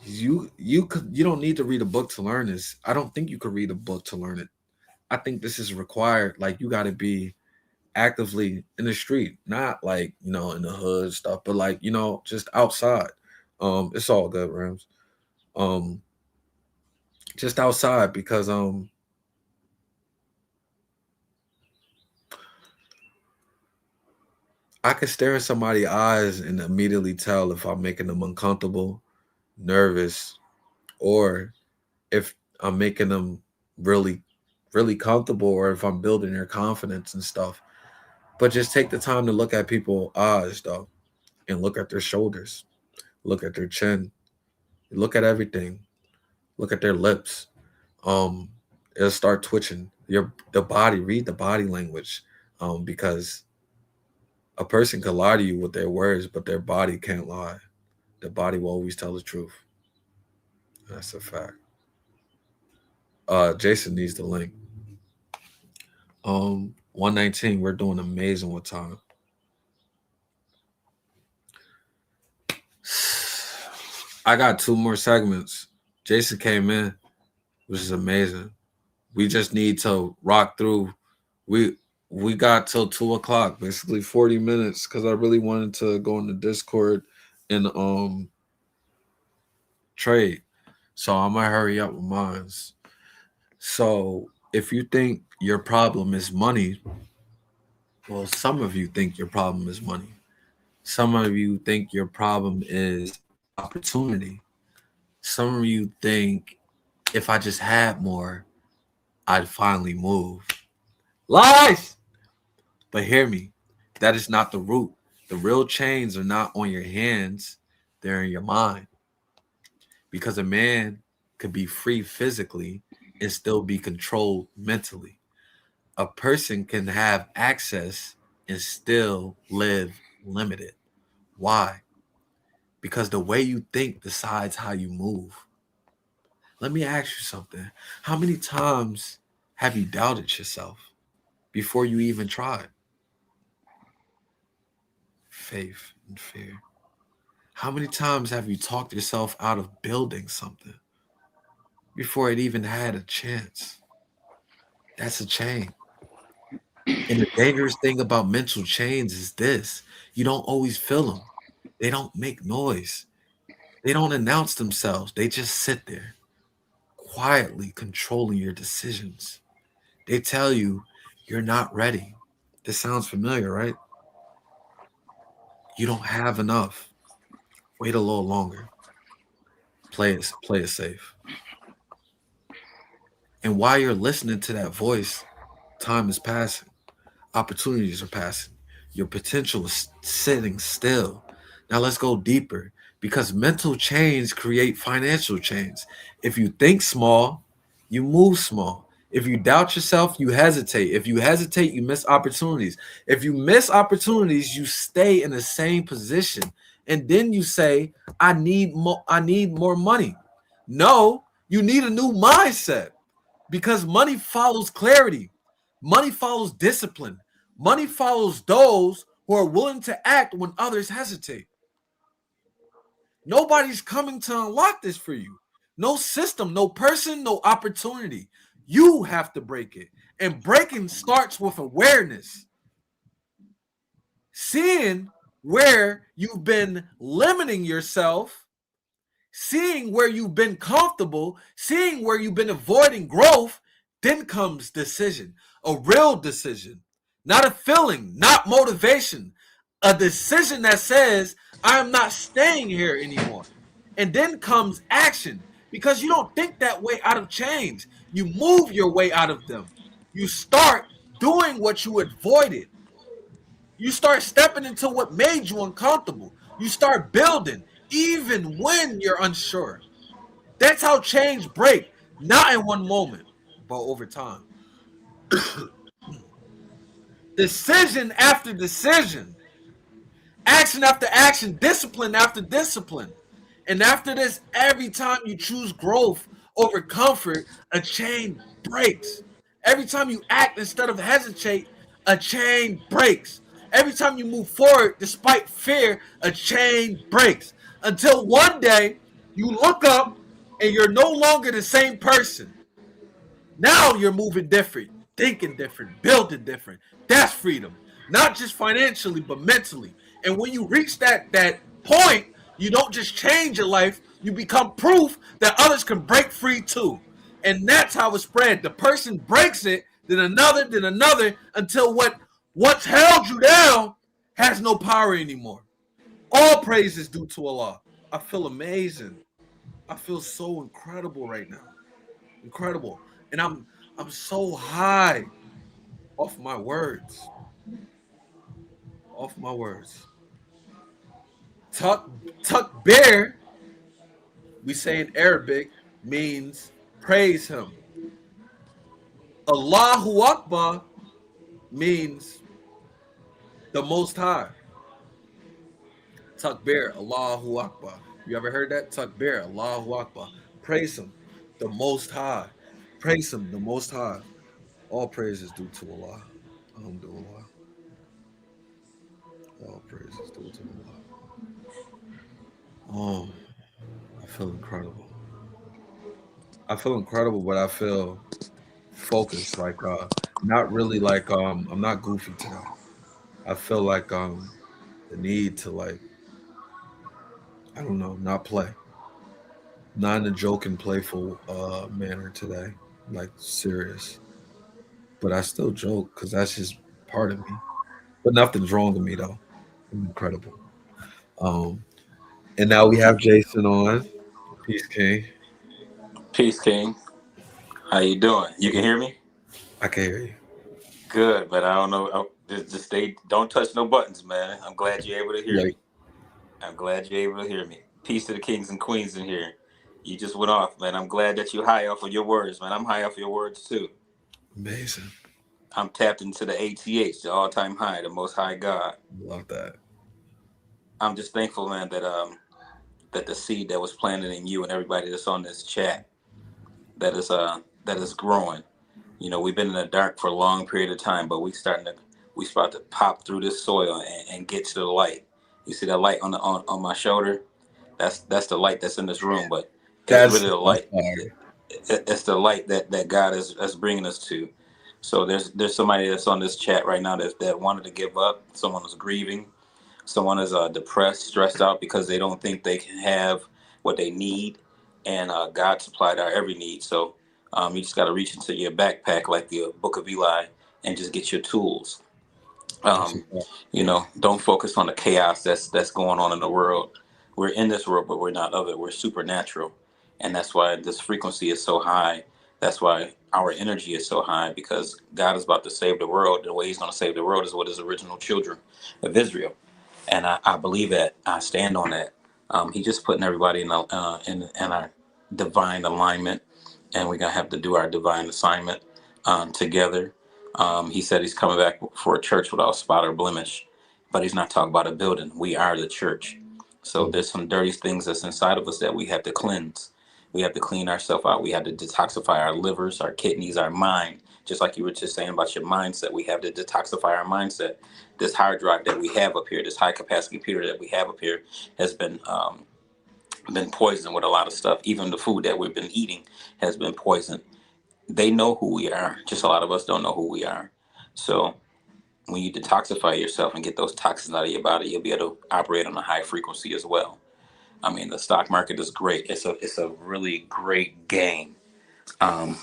you don't need to read a book to learn this. I don't think you could read a book to learn it. I think this is required. Like, you got to be actively in the street, not like in the hood stuff, but like just outside. It's all good, Rams. Um, just outside because I could stare in somebody's eyes and immediately tell if I'm making them uncomfortable, nervous, or if I'm making them really, really comfortable, or if I'm building their confidence and stuff. But just take the time to look at people's eyes, though, and look at their shoulders, look at their chin, look at everything, look at their lips. Um, it'll start twitching. The body, read the body language, because a person can lie to you with their words, but their body can't lie. The body will always tell the truth. That's a fact. Jason needs the link. 119. We're doing amazing with time. I got two more segments. Jason came in, which is amazing. We just need to rock through. We we got till 2 o'clock, basically 40 minutes, because I really wanted to go into Discord and trade. So I'm gonna hurry up with mines. So if you think your problem is money, well, some of you think your problem is money. Some of you think your problem is opportunity. Some of you think, if I just had more, I'd finally move. Lies! But hear me, that is not the root. The real chains are not on your hands, they're in your mind. Because a man could be free physically and still be controlled mentally. A person can have access and still live limited. Why? Because the way you think decides how you move. Let me ask you something. How many times have you doubted yourself before you even tried? Faith and fear. How many times have you talked yourself out of building something before it even had a chance? That's a chain. And the dangerous thing about mental chains is this: you don't always feel them, they don't make noise, they don't announce themselves, they just sit there, quietly controlling your decisions. They tell you you're not ready. This sounds familiar, right? You don't have enough. Wait a little longer. Play it safe. And while you're listening to that voice, time is passing. Opportunities are passing. Your potential is sitting still. Now let's go deeper, because mental chains create financial chains. If you think small, you move small. If you doubt yourself, you hesitate. If you hesitate, you miss opportunities. If you miss opportunities, you stay in the same position. And then you say, I need more money. No, you need a new mindset, because money follows clarity. Money follows discipline. Money follows those who are willing to act when others hesitate. Nobody's coming to unlock this for you. No system, no person, no opportunity. You have to break it. And breaking starts with awareness. Seeing where you've been limiting yourself, seeing where you've been comfortable, seeing where you've been avoiding growth, then comes decision, a real decision, not a feeling, not motivation, a decision that says, I am not staying here anymore. And then comes action because you don't think that way out of change. You move your way out of them. You start doing what you avoided. You start stepping into what made you uncomfortable. You start building even when you're unsure. That's how change break, not in one moment, but over time. Decision after decision, action after action, discipline after discipline. And after this, every time you choose growth over comfort, a chain breaks. Every time you act instead of hesitate, a chain breaks. Every time you move forward despite fear, a chain breaks. Until one day you look up and you're no longer the same person. Now you're moving different, thinking different, building different. That's freedom. Not just financially, but mentally. And when you reach that point, you don't just change your life, you become proof that others can break free too. And that's how it spread. The person breaks it, then another, until what once held you down has no power anymore. All praise is due to Allah. I feel amazing. I feel so incredible right now. Incredible. And I'm so high off my words. Off my words. Tuck tuck bear, we say in Arabic, means praise him. Allahu Akbar means the most high. Tuck bear, Allahu Akbar. You ever heard that? Tuck bear, Allahu Akbar. Praise him, the most high. Praise him, the most high. All praise is due to Allah. Alhamdulillah. All praise is due to Allah. Oh, I feel incredible. I feel incredible, but I feel focused. Like not really like I'm not goofy today. I feel like the need to like I don't know, not play. Not in a joking, playful manner today. Like serious. But I still joke because that's just part of me. But nothing's wrong with me though. I'm incredible. Um and now we have Jason on. Peace King. Peace, King. How you doing? You can hear me? I can hear you. Good, but I don't know. Just stay. Don't touch no buttons, man. I'm glad you're able to hear Like me. I'm glad you're able to hear me. Peace to the kings and queens in here. You just went off, man. I'm glad that you high off of your words, man. I'm high off your words too. amazing. I'm tapped into the ATH, the all-time high, the Most High God. Love that. I'm just thankful, man, that the seed that was planted in you and everybody that's on this chat that is growing. You know, we've been in the dark for a long period of time, but we start to pop through this soil and get to the light. You see that light on my shoulder? That's the light that's in this room, but it's really the That's light. fire. It's the light that God is bringing us to. So there's somebody that's on this chat right now that wanted to give up. Someone is grieving. Someone is depressed, stressed out because they don't think they can have what they need, and God supplied our every need. So you just got to reach into your backpack like the Book of Eli and just get your tools. That's a Um, fact. don't focus on the chaos that's going on in the world. We're in this world, but we're not of it. We're supernatural, and that's why this frequency is so high. That's why our energy is so high because God is about to save the world. The way He's going to save the world is with His original children of Israel, and I believe that. I stand on that. He just putting everybody in our divine alignment, and we're gonna have to do our divine assignment together. He said he's coming back for a church without spot or blemish, but he's not talking about a building. We are the church. So Mm. there's some dirty things that's inside of us that we have to cleanse. We have to clean ourselves out. We have to detoxify our livers, our kidneys, our mind. Just like you were just saying about your mindset, we have to detoxify our mindset. This hard drive that we have up here, this high capacity computer that we have up here, has been been poisoned with a lot of stuff. Even the food that we've been eating has been poisoned. They know who we are. Just a lot of us don't know who we are. So when you detoxify yourself and get those toxins out of your body, you'll be able to operate on a high frequency as well. I mean, the stock market is great. It's a really great game, um,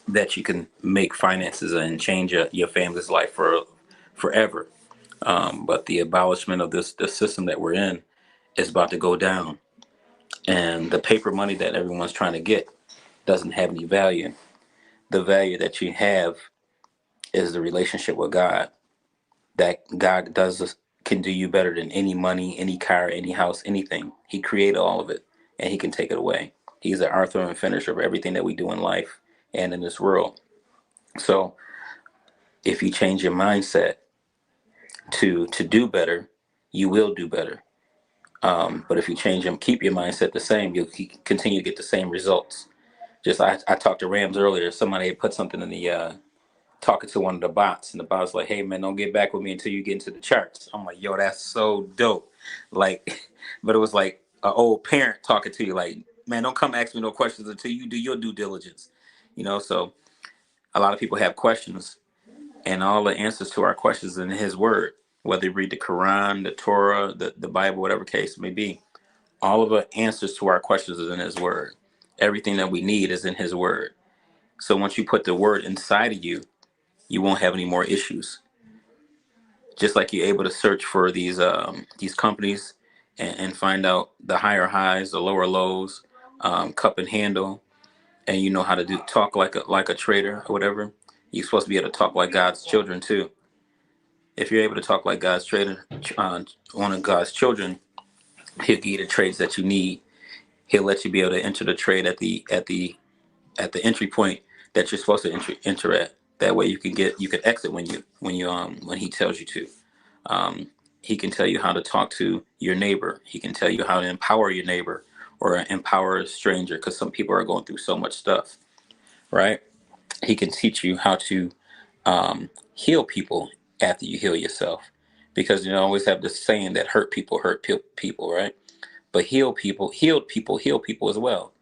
that you can make finances and change your family's life forever. But the abolishment of this system that we're in is about to go down, and the paper money that everyone's trying to get doesn't have any value. The value that you have is the relationship with God. That God can do you better than any money, any car, any house, anything. He created all of it, and He can take it away. He's the author and finisher of everything that we do in life and in this world. So if you change your mindset to do better, you will do better. But if you change and keep your mindset the same, you'll continue to get the same results. Just I talked to Rams earlier. Somebody had put something in the talking to one of the bots, and the bot's like, "Hey man, don't get back with me until you get into the charts." I'm like, "Yo, that's so dope." Like, but it was like an old parent talking to you, like, "Man, don't come ask me no questions until you do your due diligence." So a lot of people have questions, and all the answers to our questions in His Word. Whether you read the Quran, the Torah, the Bible, whatever case it may be, all of the answers to our questions is in His Word. Everything that we need is in His Word. So once you put the Word inside of you, you won't have any more issues. Just like you're able to search for these companies and find out the higher highs, the lower lows, cup and handle, and you know how to talk like a trader or whatever. You're supposed to be able to talk like God's children too. If you're able to talk like God's trader, one of God's children, He'll give you the trades that you need. He'll let you be able to enter the trade at the entry point that you're supposed to enter at. That way you can exit when He tells you to. He can tell you how to talk to your neighbor. He can tell you how to empower your neighbor or empower a stranger, because some people are going through so much stuff, right? He can teach you how to heal people after you heal yourself, because you always have this saying that hurt people people, right? But healed people heal people as well.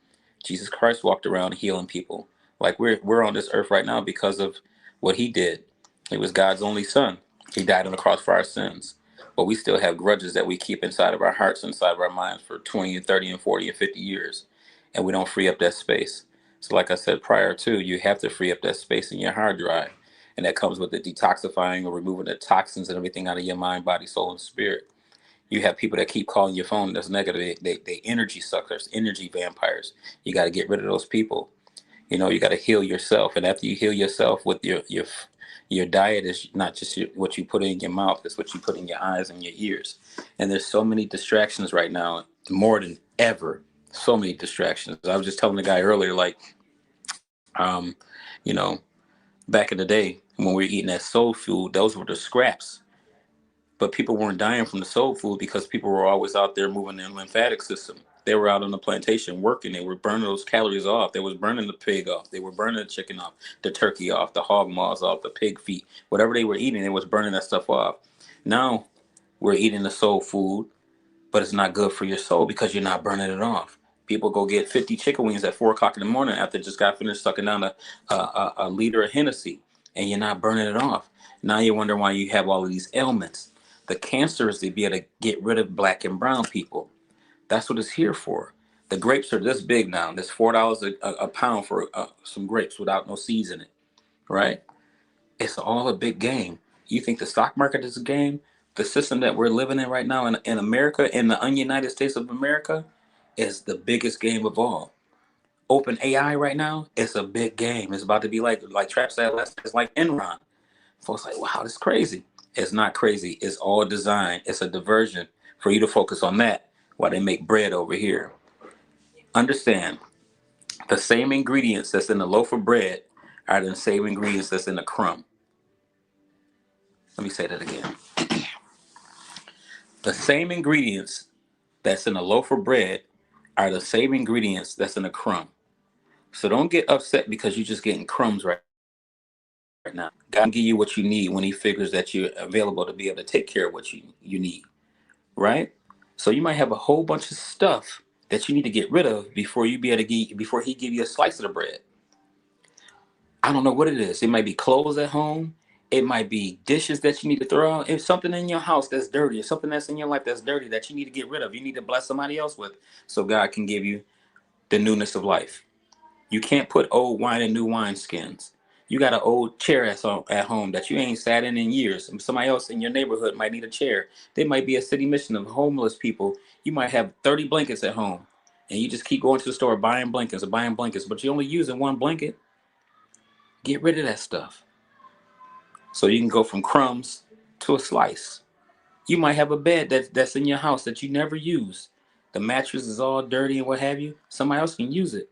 Jesus Christ walked around healing people. Like we're on this earth right now because of what He did. He was God's only Son. He died on the cross for our sins. But we still have grudges that we keep inside of our hearts, inside of our minds for 20 and 30 and 40 and 50 years. And we don't free up that space. So like I said prior to, you have to free up that space in your hard drive. And that comes with the detoxifying or removing the toxins and everything out of your mind, body, soul, and spirit. You have people that keep calling your phone that's negative. They energy suckers, energy vampires. You got to get rid of those people. You got to heal yourself, and after you heal yourself with your diet is not just what you put in your mouth; it's what you put in your eyes and your ears. And there's so many distractions right now, more than ever. So many distractions. I was just telling the guy earlier, like, you know, back in the day when we were eating that soul food, those were the scraps. But people weren't dying from the soul food because people were always out there moving their lymphatic system. They were out on the plantation working. They were burning those calories off. They was burning the pig off. They were burning the chicken off, the turkey off, the hog maws off, the pig feet. Whatever they were eating, they was burning that stuff off. Now we're eating the soul food, but it's not good for your soul because you're not burning it off. People go get 50 chicken wings at 4 o'clock in the morning after just got finished sucking down a liter of Hennessy, and you're not burning it off. Now you wonder why you have all of these ailments. The cancer is to be able to get rid of black and brown people. That's what it's here for. The grapes are this big now. There's $4 a pound for some grapes without no seeds in it, right? It's all a big game. You think the stock market is a game? The system that we're living in right now in America, in the United States of America, is the biggest game of all. Open AI right now, it's a big game. It's about to be like Trap said last, it's like Enron. Folks like, wow, this is crazy. It's not crazy. It's all designed. It's a diversion for you to focus on that while they make bread over here. Understand, the same ingredients that's in the loaf of bread are the same ingredients that's in the crumb. Let me say that again. The same ingredients that's in a loaf of bread are the same ingredients that's in a crumb. So don't get upset because you're just getting crumbs right now. God can give you what you need when He figures that you're available to be able to take care of what you need, right? So you might have a whole bunch of stuff that you need to get rid of before before he give you a slice of the bread. I don't know what it is. It might be clothes at home. It might be dishes that you need to throw out. It's something in your house that's dirty. It's something that's in your life that's dirty that you need to get rid of. You need to bless somebody else with so God can give you the newness of life. You can't put old wine in new wineskins. You got an old chair at home that you ain't sat in years. Somebody else in your neighborhood might need a chair. There might be a city mission of homeless people. You might have 30 blankets at home, and you just keep going to the store buying blankets, but you're only using one blanket. Get rid of that stuff so you can go from crumbs to a slice. You might have a bed that's in your house that you never use. The mattress is all dirty and what have you. Somebody else can use it.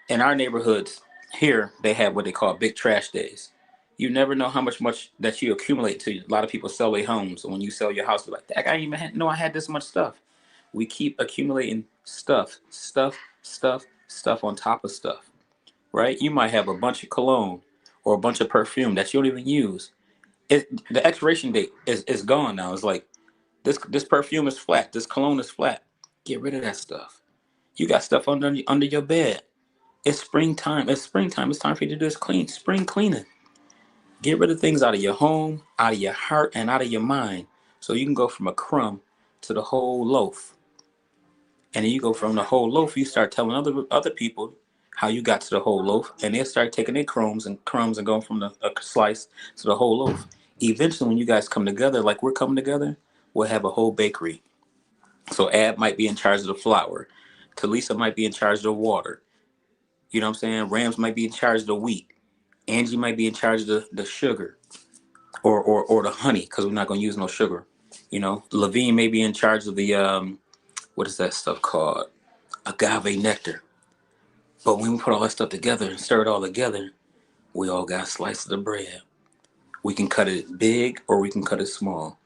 In our neighborhoods here, they have what they call big trash days. You never know how much that you accumulate to. A lot of people sell their homes. And when you sell your house, you're like, I didn't even know I had this much stuff. We keep accumulating stuff on top of stuff, right? You might have a bunch of cologne or a bunch of perfume that you don't even use. The expiration date is gone now. It's like this perfume is flat. This cologne is flat. Get rid of that stuff. You got stuff under your bed. It's springtime. It's springtime. It's time for you to do this spring cleaning. Get rid of things out of your home, out of your heart, and out of your mind. So you can go from a crumb to the whole loaf. And then you go from the whole loaf, you start telling other people how you got to the whole loaf, and they'll start taking their crumbs and going from a slice to the whole loaf. Eventually, when you guys come together, like we're coming together, we'll have a whole bakery. So Ab might be in charge of the flour. Talisa might be in charge of the water. You know what I'm saying? Rams might be in charge of the wheat. Angie might be in charge of the sugar or the honey, because we're not going to use no sugar. You know, Levine may be in charge of the, what is that stuff called? Agave nectar. But when we put all that stuff together and stir it all together, we all got slices of bread. We can cut it big or we can cut it small.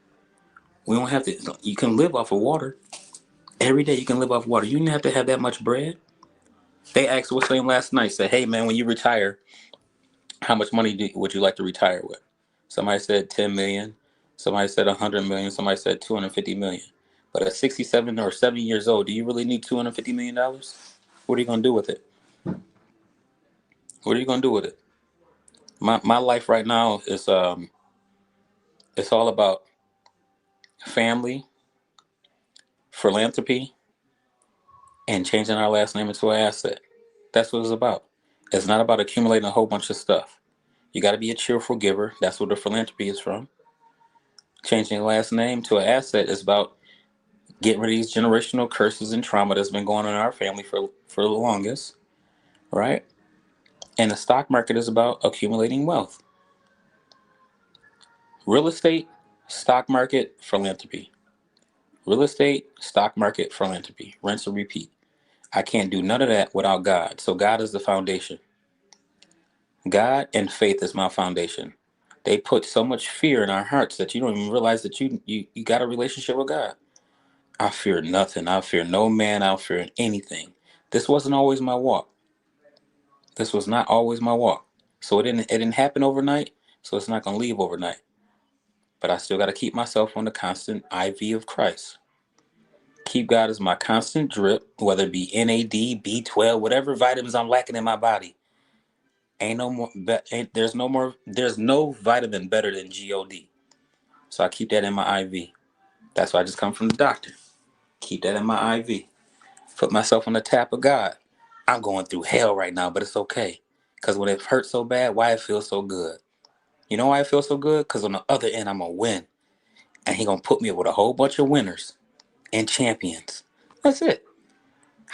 We don't have to, you can live off of water. Every day you can live off water. You don't have to have that much bread. They asked what's name last night, said, hey man, when you retire, how much money would you like to retire with? Somebody said 10 million. Somebody said 100 million. Somebody said 250 million. But at 67 or 70 years old, do you really need $250 million? What are you going to do with it? What are you going to do with it? My life right now is it's all about family, philanthropy, and changing our last name into an asset. That's what it's about. It's not about accumulating a whole bunch of stuff. You got to be a cheerful giver. That's where the philanthropy is from. Changing your last name to an asset is about getting rid of these generational curses and trauma that's been going on in our family for the longest, right? And the stock market is about accumulating wealth. Real estate, stock market, philanthropy. Real estate, stock market, philanthropy. Rinse and repeat. I can't do none of that without God. So God is the foundation. God and faith is my foundation. They put so much fear in our hearts that you don't even realize that you got a relationship with God. I fear nothing. I fear no man. I fear anything. This wasn't always my walk. This was not always my walk. So it didn't happen overnight. So it's not gonna leave overnight. But I still gotta keep myself on the constant IV of Christ. Keep God as my constant drip, whether it be NAD, B12, whatever vitamins I'm lacking in my body. Ain't no more. There's no vitamin better than God. So I keep that in my IV. That's why I just come from the doctor. Keep that in my IV. Put myself on the tap of God. I'm going through hell right now, but it's okay. Because when it hurts so bad, why it feels so good? You know why it feels so good? Because on the other end, I'm going to win. And He going to put me with a whole bunch of winners and champions. That's it.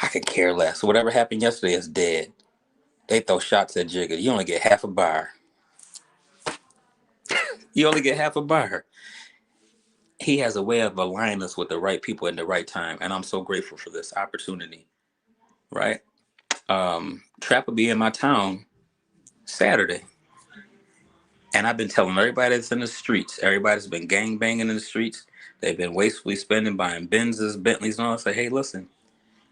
I could care less. Whatever happened yesterday is dead. They throw shots at Jigga. You only get half a bar. You only get half a bar. He has a way of aligning us with the right people at the right time. And I'm so grateful for this opportunity. Right? Trap will be in my town Saturday. And I've been telling everybody that's in the streets, everybody's been gang banging in the streets. They've been wastefully spending, buying Benzes, Bentleys, and all. I say, hey, listen,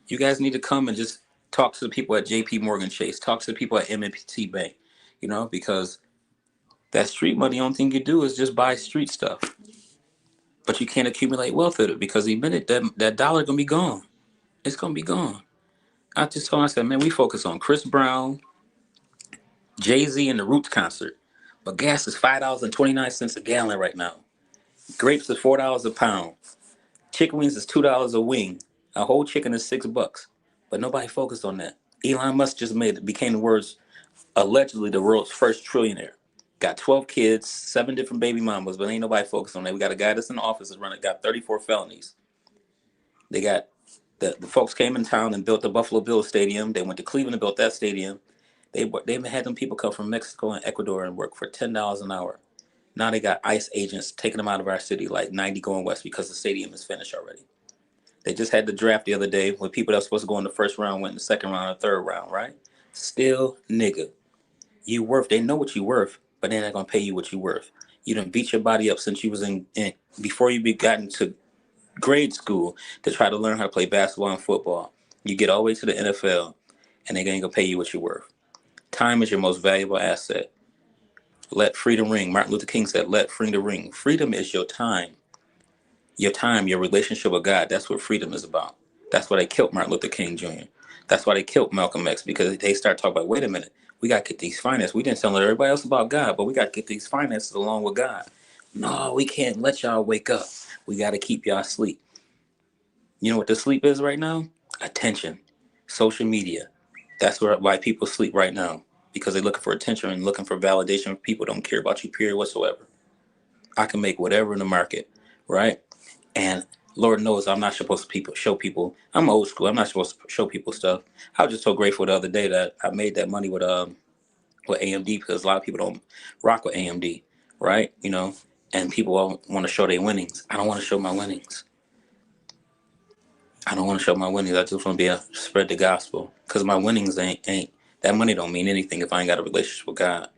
you guys need to come and just talk to the people at JP Morgan Chase, talk to the people at M&T Bank, because that street money, the only thing you do is just buy street stuff. But you can't accumulate wealth with it because the minute that dollar gonna be gone. It's gonna be gone. I just told him, I said, man, we focus on Chris Brown, Jay-Z, and the Roots concert. But gas is $5.29 a gallon right now. Grapes is $4 a pound. Chicken wings is $2 a wing. A whole chicken is $6. But nobody focused on that. Elon Musk just became the world's allegedly the world's first trillionaire. Got 12 kids, 7 different baby mamas, but ain't nobody focused on that. We got a guy that's in the office that's running, got 34 felonies. They got the folks came in town and built the Buffalo Bills stadium. They went to Cleveland and built that stadium. They had them people come from Mexico and Ecuador and work for $10 an hour. Now they got ICE agents taking them out of our city like 90 going west because the stadium is finished already. They just had the draft the other day when people that were supposed to go in the first round went in the second round or third round, right? Still, nigga, you worth. They know what you worth, but they're not gonna pay you what you worth. You done beat your body up since you was in before you gotten to grade school to try to learn how to play basketball and football. You get all the way to the NFL, and they ain't gonna pay you what you're worth. Time is your most valuable asset. Let freedom ring. Martin Luther King said, "Let freedom ring." Freedom is your time. Your time, your relationship with God. That's what freedom is about. That's why they killed Martin Luther King Jr. That's why they killed Malcolm X, because they start talking about, wait a minute, we got to get these finances. We didn't tell everybody else about God, but we got to get these finances along with God. No, we can't let y'all wake up. We got to keep y'all asleep. You know what the sleep is right now? Attention. Social media. That's why people sleep right now, because they're looking for attention and looking for validation. People don't care about you, period, whatsoever. I can make whatever in the market, right? And Lord knows I'm not supposed to show people. I'm old school. I'm not supposed to show people stuff. I was just so grateful the other day that I made that money with AMD, because a lot of people don't rock with AMD, right? You know, and people want to show their winnings. I don't want to show my winnings. I don't want to show my winnings. I just want to spread the gospel, because my winnings ain't that money don't mean anything if I ain't got a relationship with God.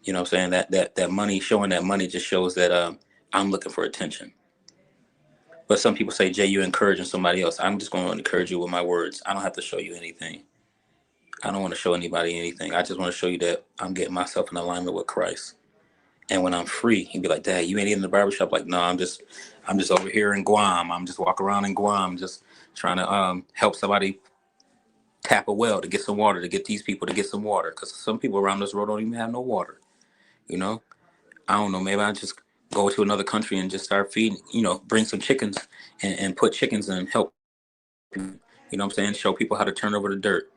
You know what I'm saying? That money, showing that money just shows that I'm looking for attention. But some people say, Jay, you're encouraging somebody else. I'm just going to encourage you with my words. I don't have to show you anything. I don't want to show anybody anything. I just want to show you that I'm getting myself in alignment with Christ. And when I'm free, he'd be like, Dad, you ain't in the barbershop? Like, no, I'm just over here in Guam. I'm just walking around in Guam, just trying to help somebody tap a well to get some water, to get these people to get some water. Because some people around this road don't even have no water. You know, I don't know. Maybe I just go to another country and just start feeding, bring some chickens and put chickens and help. You know what I'm saying? Show people how to turn over the dirt,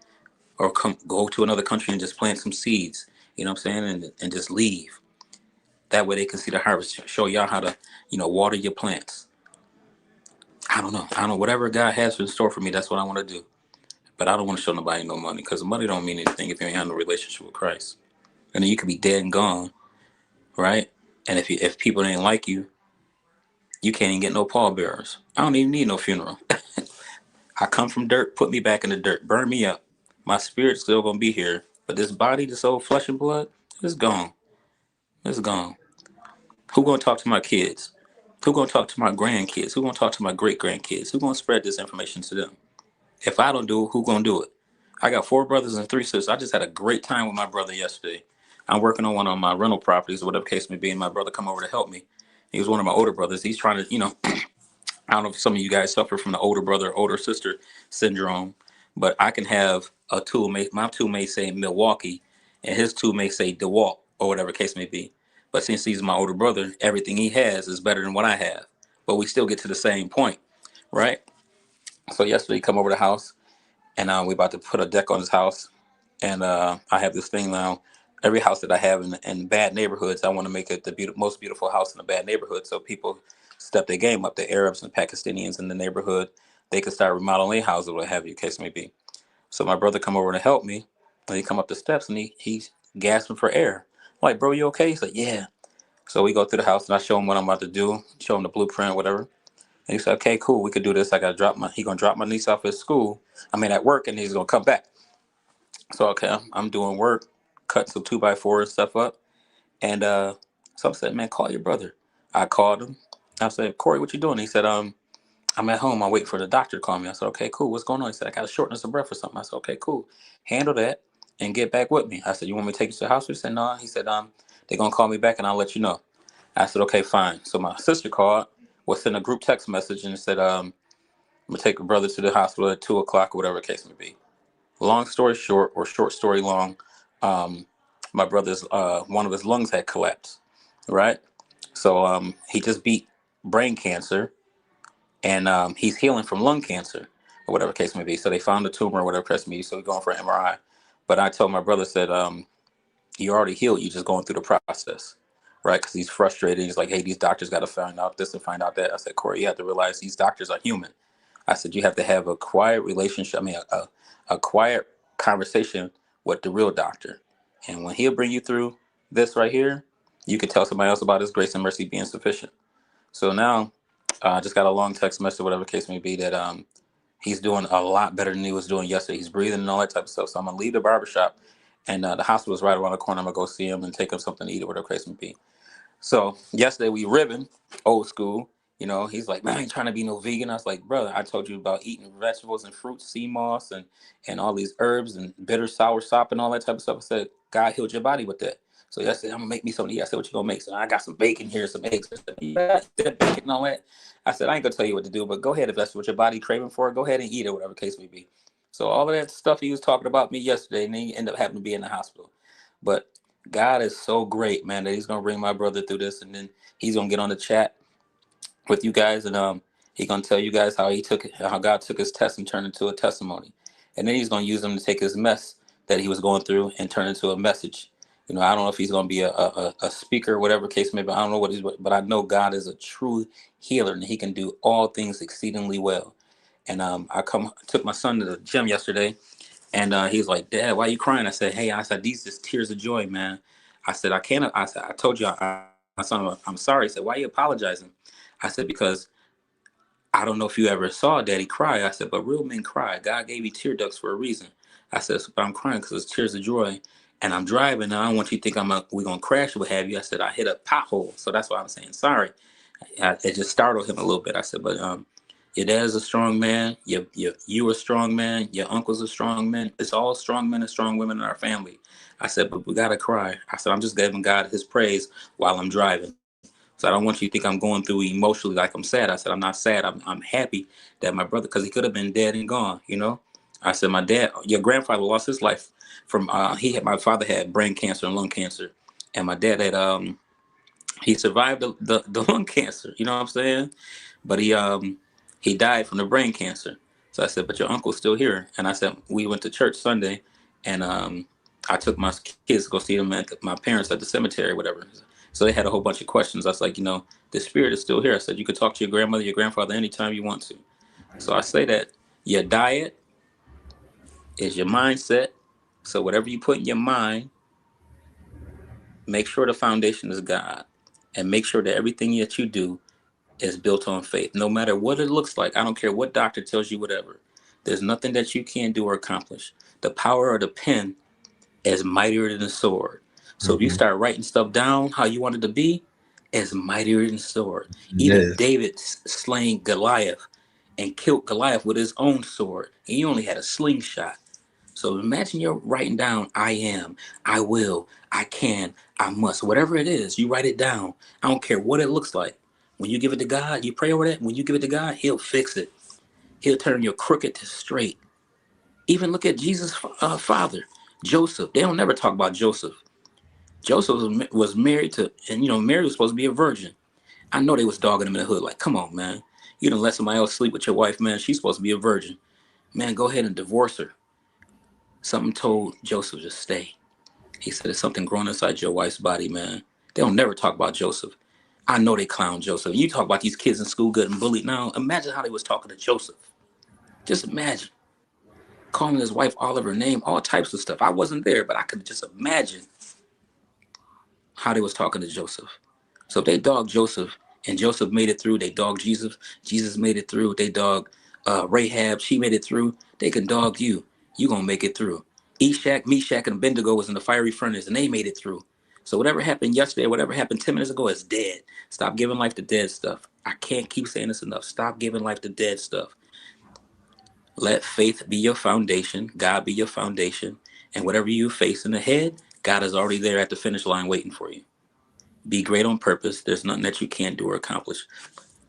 or go to another country and just plant some seeds. You know what I'm saying? And just leave. That way they can see the harvest. Show y'all how to, water your plants. I don't know. Whatever God has in store for me, that's what I want to do. But I don't want to show nobody no money, because money don't mean anything if you ain't have no relationship with Christ. And then you could be dead and gone, right? And if people ain't like you, you can't even get no pallbearers. I don't even need no funeral. I come from dirt, put me back in the dirt, burn me up. My spirit's still gonna be here, but this body, this old flesh and blood, it's gone. It's gone. Who gonna talk to my kids? Who gonna talk to my grandkids? Who gonna talk to my great grandkids? Who gonna spread this information to them? If I don't do it, who gonna do it? I got 4 brothers and 3 sisters. I just had a great time with my brother yesterday. I'm working on one of my rental properties, or whatever case may be, and my brother come over to help me. He was one of my older brothers. He's trying to, I don't know if some of you guys suffer from the older brother, older sister syndrome, but I can have a tool. My tool may say Milwaukee, and his tool may say DeWalt, or whatever case may be. But since he's my older brother, everything he has is better than what I have. But we still get to the same point, right? So yesterday, he come over the house, and we about to put a deck on his house. And I have this thing now. Every house that I have in bad neighborhoods, I want to make it the most beautiful house in a bad neighborhood, so people step their game up. The Arabs and Pakistanis in the neighborhood, they can start remodeling their houses, what have you, case may be. So my brother come over to help me, and he come up the steps, and he's gasping for air. I'm like, bro, you okay? He's like, yeah. So we go through the house, and I show him what I'm about to do, show him the blueprint, whatever. And he said, okay, cool, we could do this. He gonna drop my niece off at school. At work, and he's gonna come back. So okay, I'm doing work, cut some 2x4 and stuff up, and so I said, man, call your brother. I called him. I said, Corey, what you doing? He said, I'm at home. I wait for the doctor to call me. I said, okay, cool. What's going on? He said, I got a shortness of breath or something. I said, okay, cool. Handle that and get back with me. I said, you want me to take you to the hospital? He said, no. He said, they're gonna call me back and I'll let you know. I said, okay, fine. So my sister called, was sent a group text message and said, I'm gonna take a brother to the hospital at 2 o'clock, or whatever the case may be. Long story short, or short story long, um, my brother's one of his lungs had collapsed, right? So he just beat brain cancer, and he's healing from lung cancer, or whatever the case may be. So they found a tumor, or whatever the case may be. So he's going for an MRI. But I told my brother, said, you already healed. You're just going through the process, right? Because he's frustrated. He's like, hey, these doctors got to find out this and find out that. I said, Corey, you have to realize these doctors are human. I said, you have to have a quiet relationship. I mean, a quiet conversation with the real doctor. And when he'll bring you through this right here, you can tell somebody else about his grace and mercy being sufficient. So now I just got a long text message, whatever the case may be, that he's doing a lot better than he was doing yesterday. He's breathing and all that type of stuff. So I'm going to leave the barbershop, and the hospital's right around the corner. I'm going to go see him and take him something to eat, or whatever the case may be. So yesterday we ribbon, old school. You know, he's like, man, I ain't trying to be no vegan. I was like, brother, I told you about eating vegetables and fruits, sea moss, and all these herbs and bitter sour sop and all that type of stuff. I said, God healed your body with that. So yesterday, I'm gonna make me something to eat. I said, what you gonna make? So I got some bacon here, some eggs. I said, yeah, that bacon and all that. I said, I ain't gonna tell you what to do, but go ahead, if that's what your body craving for, go ahead and eat it, whatever the case may be. So all of that stuff he was talking about me yesterday, and then he ended up having to be in the hospital. But God is so great, man, that he's gonna bring my brother through this, and then he's gonna get on the chat with you guys, and he's gonna tell you guys how God took his test and turned it into a testimony, and then he's gonna use him to take his mess that he was going through and turn it into a message. You know, I don't know if he's gonna be a speaker, whatever case may be. I don't know what he's, but I know God is a true healer, and he can do all things exceedingly well. And took my son to the gym yesterday, and he's like, Dad, why are you crying? I said, hey, I said, these just tears of joy, man. I said, I can't. I said, I told you, my son, I'm sorry. He said, why are you apologizing? I said, because I don't know if you ever saw Daddy cry. I said, but real men cry. God gave you tear ducts for a reason. I said, but I'm crying because it's tears of joy. And I'm driving, and I don't want you to think we're going to crash or what have you. I said, I hit a pothole. So that's why I'm saying sorry. It just startled him a little bit. I said, but your dad's a strong man. You a strong man. Your uncle's a strong man. It's all strong men and strong women in our family. I said, but we got to cry. I said, I'm just giving God his praise while I'm driving. So I don't want you to think I'm going through emotionally like I'm sad. I said, I'm not sad. I'm happy that my brother, because he could have been dead and gone, you know? I said, your grandfather lost his life from, my father had brain cancer and lung cancer. And my dad had, he survived the lung cancer, you know what I'm saying? But he died from the brain cancer. So I said, but your uncle's still here. And I said, we went to church Sunday, and I took my kids to go see them my parents at the cemetery, whatever. So they had a whole bunch of questions. I was like, the spirit is still here. I said, you could talk to your grandmother, your grandfather anytime you want to. So I say that your diet is your mindset. So whatever you put in your mind, make sure the foundation is God, and make sure that everything that you do is built on faith. No matter what it looks like, I don't care what doctor tells you whatever. There's nothing that you can't do or accomplish. The power of the pen is mightier than the sword. So if you start writing stuff down how you want it to be, it's mightier than the sword. Even Yes. David slaying Goliath and killed Goliath with his own sword. And he only had a slingshot. So imagine you're writing down, I am, I will, I can, I must. Whatever it is, you write it down. I don't care what it looks like. When you give it to God, you pray over that. When you give it to God, he'll fix it. He'll turn your crooked to straight. Even look at Jesus' father, Joseph. They don't never talk about Joseph. Joseph was married to, and Mary was supposed to be a virgin. I know they was dogging him in the hood. Like, come on, man. You done let somebody else sleep with your wife, man. She's supposed to be a virgin. Man, go ahead and divorce her. Something told Joseph to stay. He said, there's something growing inside your wife's body, man. They don't never talk about Joseph. I know they clown Joseph. You talk about these kids in school getting bullied now. Imagine how they was talking to Joseph. Just imagine. Calling his wife all of her name, all types of stuff. I wasn't there, but I could just imagine how they was talking to Joseph. So if they dogged Joseph and Joseph made it through, they dogged Jesus. Jesus made it through. They dogged Rahab. She made it through. They can dog you. You going to make it through. Eshak, Meshach, and Abednego was in the fiery furnace, and they made it through. So whatever happened yesterday, whatever happened 10 minutes ago is dead. Stop giving life to dead stuff. I can't keep saying this enough. Stop giving life to dead stuff. Let faith be your foundation. God be your foundation. And whatever you face in the head, God is already there at the finish line waiting for you. Be great on purpose. There's nothing that you can't do or accomplish.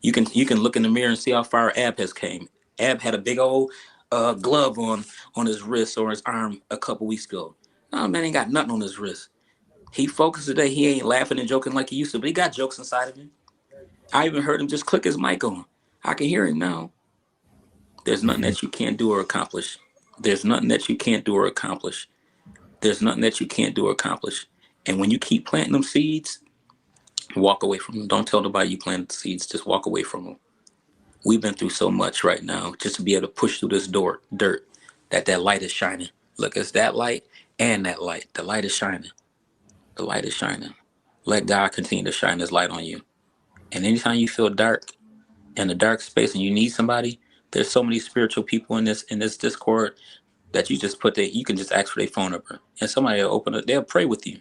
You can look in the mirror and see how far Ab has came. Ab had a big old glove on his wrist or his arm a couple weeks ago. No, man ain't got nothing on his wrist. He focused today. He ain't laughing and joking like he used to, but he got jokes inside of him. I even heard him just click his mic on. I can hear him now. There's nothing that you can't do or accomplish. There's nothing that you can't do or accomplish. There's nothing that you can't do or accomplish. And when you keep planting them seeds, walk away from them. Don't tell nobody you planted the seeds. Just walk away from them. We've been through so much right now just to be able to push through this dirt that light is shining. Look, it's that light and that light. The light is shining. The light is shining. Let God continue to shine his light on you. And anytime you feel dark in a dark space and you need somebody, there's so many spiritual people in this Discord that you just you can just ask for their phone number and somebody will open it. They'll pray with you.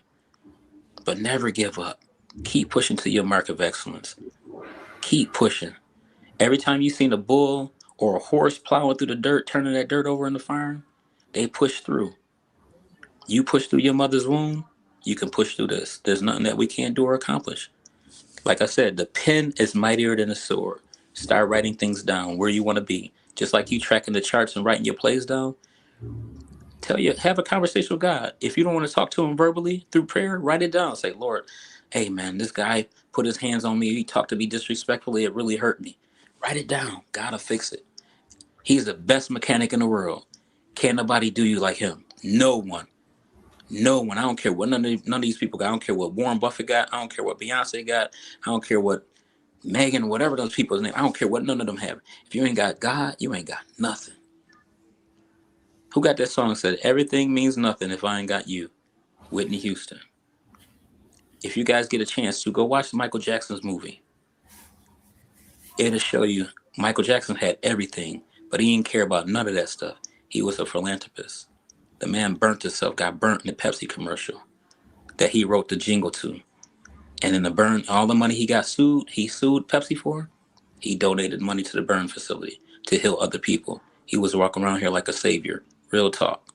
But never give up. Keep pushing to your mark of excellence. Keep pushing. Every time you seen a bull or a horse plowing through the dirt, turning that dirt over in the farm, they push through. You push through your mother's womb, you can push through this. There's nothing that we can't do or accomplish. Like I said, the pen is mightier than a sword. Start writing things down where you want to be. Just like you tracking the charts and writing your plays down, have a conversation with God. If you don't want to talk to him verbally through prayer, write it down. Say, Lord, hey man, this guy put his hands on me. He talked to me disrespectfully. It really hurt me. Write it down. God will fix it. He's the best mechanic in the world. Can't nobody do you like him. No one. No one. I don't care what none of these people got. I don't care what Warren Buffett got. I don't care what Beyonce got. I don't care what Megan, whatever those people's name. I don't care what none of them have. If you ain't got God, you ain't got nothing. Who got that song that said, everything means nothing if I ain't got you? Whitney Houston. If you guys get a chance to go watch Michael Jackson's movie, it'll show you Michael Jackson had everything, but he didn't care about none of that stuff. He was a philanthropist. The man burnt himself, got burnt in the Pepsi commercial that he wrote the jingle to. And in the burn, all the money he sued Pepsi for, he donated money to the burn facility to heal other people. He was walking around here like a savior. Real talk.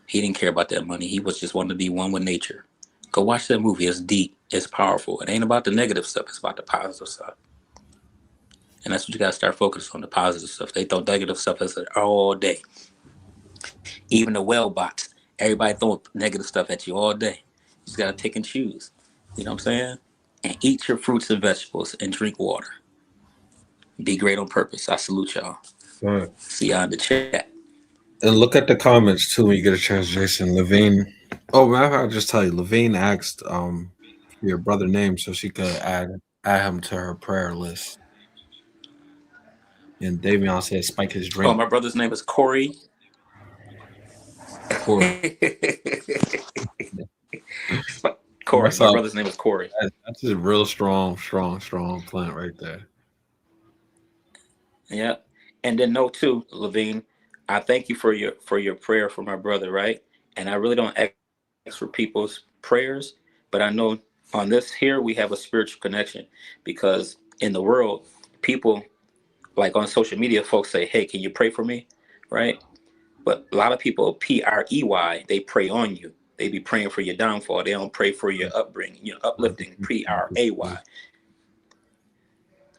He didn't care about that money. He was just wanting to be one with nature. Go watch that movie. It's deep. It's powerful. It ain't about the negative stuff. It's about the positive stuff. And that's what you got to start focusing on, the positive stuff. They throw negative stuff at it all day. Even the well bots. Everybody throw negative stuff at you all day. You just got to pick and choose. You know what I'm saying? And eat your fruits and vegetables and drink water. Be great on purpose. I salute y'all. Right. See y'all in the chat. And look at the comments too when you get a chance, Jason. Levine. Oh, matter of fact, I'll just tell you, Levine asked your brother name so she could add him to her prayer list. And Davion said, "Spike his drink." Oh, my brother's name is Corey. Corey. Corey. My brother's name is Corey. That's just a real strong plant right there. Yeah. And then note too, Levine, I thank you for your prayer for my brother, right? And I really don't ask for people's prayers, but I know on this here we have a spiritual connection, because in the world, people like on social media, folks say, hey, can you pray for me? Right? But a lot of people, PREY, they pray on you. They be praying for your downfall. They don't pray for your upbringing, uplifting, PRAY.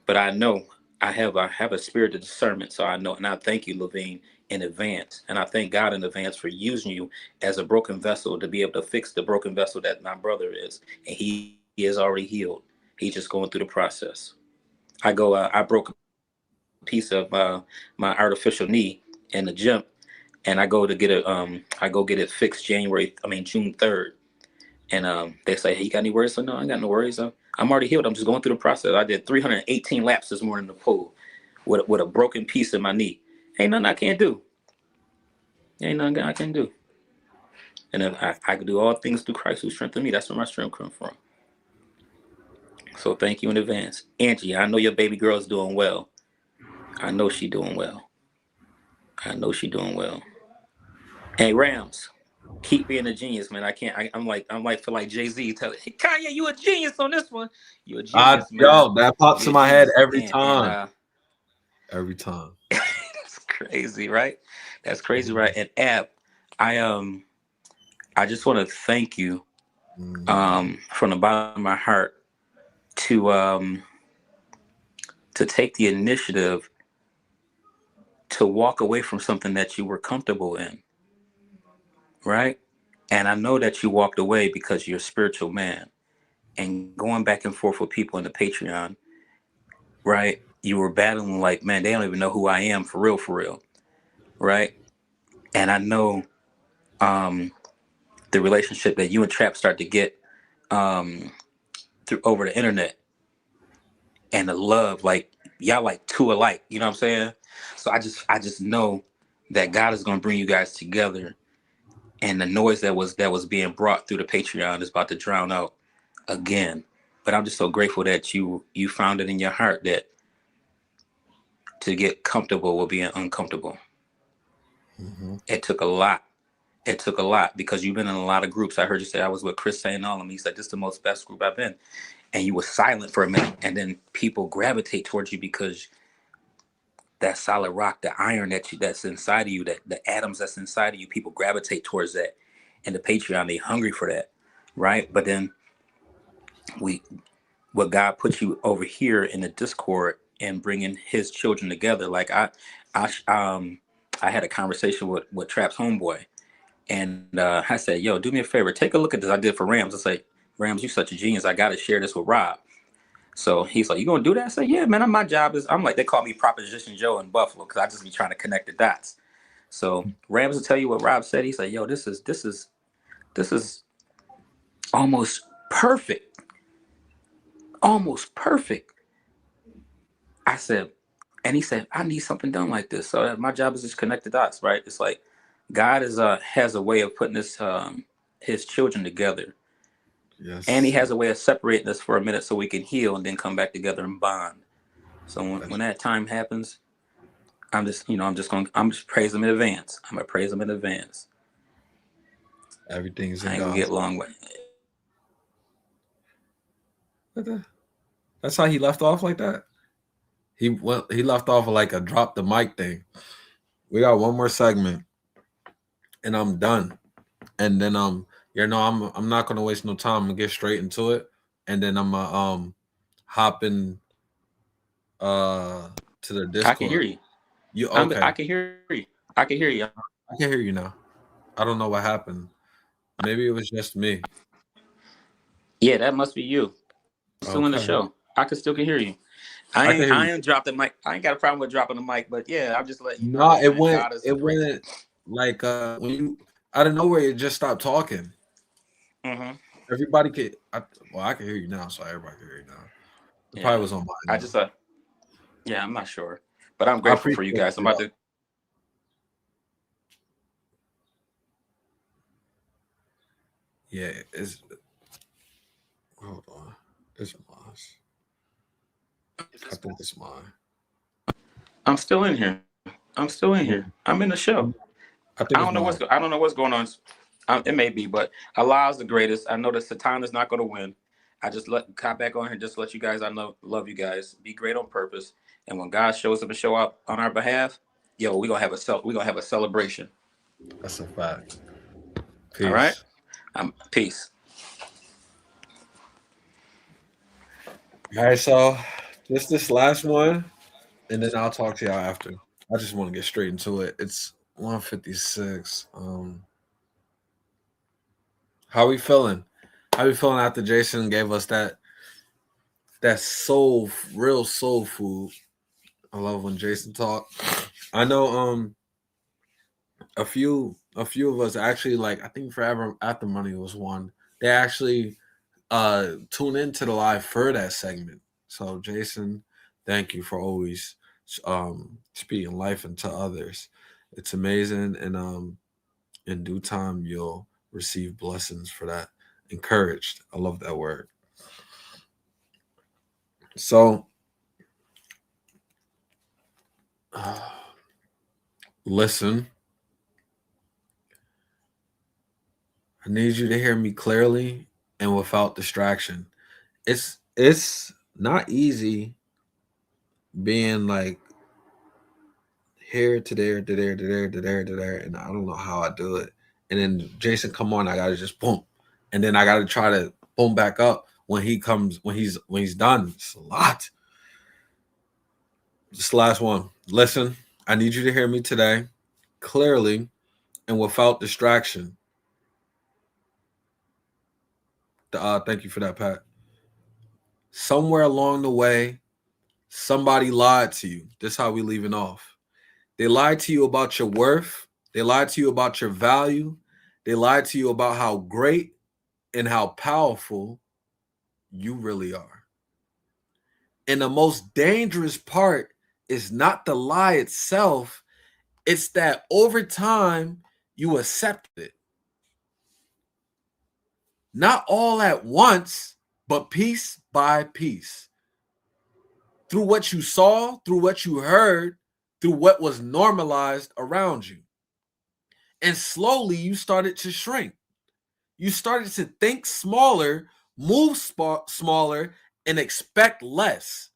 But I know I have a spirit of discernment, so I know, and I thank you, Levine, in advance, and I thank God in advance for using you as a broken vessel to be able to fix the broken vessel that my brother is, and he is already healed. He's just going through the process. I broke a piece of my artificial knee in the gym, and I go to get it fixed June 3rd, and they say, hey, you got any worries? So no, I ain't got no worries. I'm already healed. I'm just going through the process. I did 318 laps this morning in the pool with a broken piece in my knee. Ain't nothing I can't do. Ain't nothing I can do. And if I can do all things through Christ who strengthens me. That's where my strength comes from. So thank you in advance. Angie, I know your baby girl is doing well. I know she doing well. Hey, Rams, keep being a genius, man. I can't. I'm like feel like Jay-Z telling, hey, Kanye, you a genius on this one. You a genius, man. Yo, that pops in my head every time. Every time. That's crazy, right? That's crazy, right? And Ab, I just want to thank you from the bottom of my heart to take the initiative to walk away from something that you were comfortable in, right? And I know that you walked away because you're a spiritual man. And going back and forth with people in the Patreon, right? You were battling like, man, they don't even know who I am for real, right? And I know the relationship that you and Trap start to get through over the internet, and the love, like y'all like two alike, you know what I'm saying? So I just know that God is going to bring you guys together, and the noise that was being brought through the Patreon is about to drown out again. But I'm just so grateful that you found it in your heart that to get comfortable with being uncomfortable. Mm-hmm. It took a lot. It took a lot because you've been in a lot of groups. I heard you say I was with Chris saying all of them. He said this is the most best group I've been. And you were silent for a minute, and then people gravitate towards you because that solid rock, the iron that's inside of you, that the atoms that's inside of you, people gravitate towards that. And the Patreon, they hungry for that, right? But then what God put you over here in the Discord and bringing His children together. Like I had a conversation with Trap's homeboy, and I said, "Yo, do me a favor, take a look at this I did for Rams." I say, "Rams, you such a genius. I got to share this with Rob." So he's like, "You gonna do that?" I say, "Yeah, man. My job is I'm like they call me Proposition Joe in Buffalo because I just be trying to connect the dots." So Rams will tell you what Rob said. He's like, "Yo, this is almost perfect, almost perfect." I said, and he said, "I need something done like this." So my job is just connect the dots, right? It's like God is has a way of putting this His children together, Yes. and He has a way of separating us for a minute so we can heal and then come back together and bond. So when that time happens, I'm just praise Him in advance. I'm gonna praise Him in advance. Everything's I in ain't gonna God's. get long with. That's how he left off like that. He left off like a drop the mic thing. We got one more segment, and I'm done. And then I'm not gonna waste no time. I'm gonna get straight into it, and then I'm gonna hop in to the I can hear Discord. you. You okay? I can hear you. I can hear you. I can hear you now. I don't know what happened. Maybe it was just me. Yeah, that must be you. I'm still in the Okay, show. I can still can hear you. I can hear I you. ain't dropped the mic. I ain't got a problem with dropping the mic, but yeah, I'm just letting you No, know, man. God is it great. went like when you out of nowhere it just stopped talking. Mm-hmm. Everybody could I can hear you now, so everybody can hear you now. It probably Yeah, was on I mine just though. yeah, I'm not sure, but I'm I grateful for you appreciate guys. I'm you about though. to. Yeah, it's hold on. It's mine. I think it's mine. I'm still in here. I'm still in here. I'm in the show. I think it's mine. I don't know what's going on. It may be, but Allah's the greatest. I know that Satan is not going to win. I just got back on here just to let you guys. I love you guys. Be great on purpose. And when God shows up and show up on our behalf, yo, we gonna have a celebration. That's a fact. All right. Peace. Peace. All right, so just this last one, and then I'll talk to y'all after. I just want to get straight into it. It's 1:56. How we feeling? How we feeling after Jason gave us that real soul food? I love when Jason talk. I know a few of us actually, like, I think Forever After Money was one. They actually tune into the live for that segment. So Jason, thank you for always speaking life into others. It's amazing, and in due time you'll receive blessings for that. Encouraged. I love that word. So listen, I need you to hear me clearly and without distraction. It's not easy being like here to there to there to there to there to there, and I don't know how I do it. And then Jason come on, I gotta just boom, and then I gotta try to boom back up when he comes when he's done. It's a lot. This last one. Listen, I need you to hear me today clearly and without distraction. Thank you for that, Pat. Somewhere along the way, somebody lied to you. This is how we leaving off. They lied to you about your worth. They lied to you about your value. They lied to you about how great and how powerful you really are. And the most dangerous part is not the lie itself, it's that over time you accept it. Not all at once, but piece by piece. Through what you saw, through what you heard, through what was normalized around you. And slowly you started to shrink. You started to think smaller, move smaller, and expect less.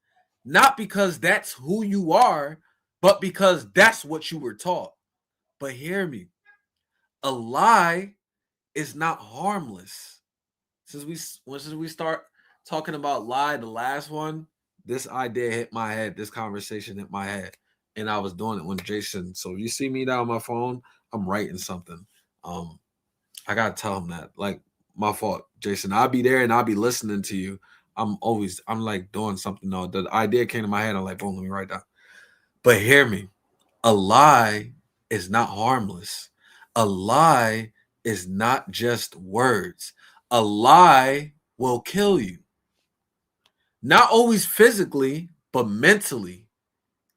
Not because that's who you are, but because that's what you were taught. But hear me, a lie is not harmless. Since we start talking about lie, the last one, this idea hit my head. This conversation hit my head, and I was doing it when Jason. So you see me now on my phone, I'm writing something. I gotta tell him that. Like, my fault, Jason. I'll be there and I'll be listening to you. I'm like doing something though. The idea came to my head. I'm like, boom, let me write down. But hear me, a lie is not harmless. A lie is not just words. A lie will kill you. Not always physically, but mentally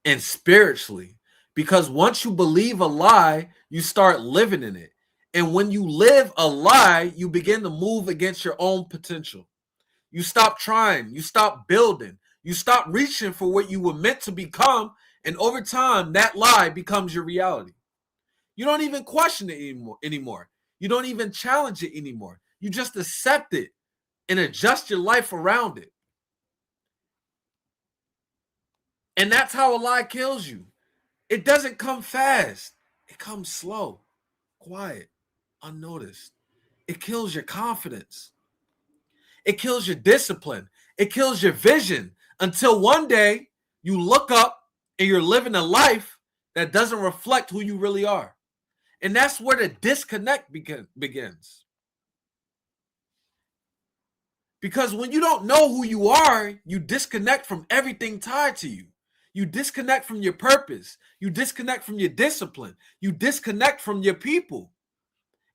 and spiritually. Because once you believe a lie, you start living in it. And when you live a lie, you begin to move against your own potential. You stop trying, you stop building, you stop reaching for what you were meant to become. And over time, that lie becomes your reality. You don't even question it anymore. You don't even challenge it anymore. You just accept it and adjust your life around it. And that's how a lie kills you. It doesn't come fast. It comes slow, quiet, unnoticed. It kills your confidence. It kills your discipline. It kills your vision until one day you look up and you're living a life that doesn't reflect who you really are. And that's where the disconnect begins. Because when you don't know who you are, you disconnect from everything tied to you. You disconnect from your purpose. You disconnect from your discipline. You disconnect from your people.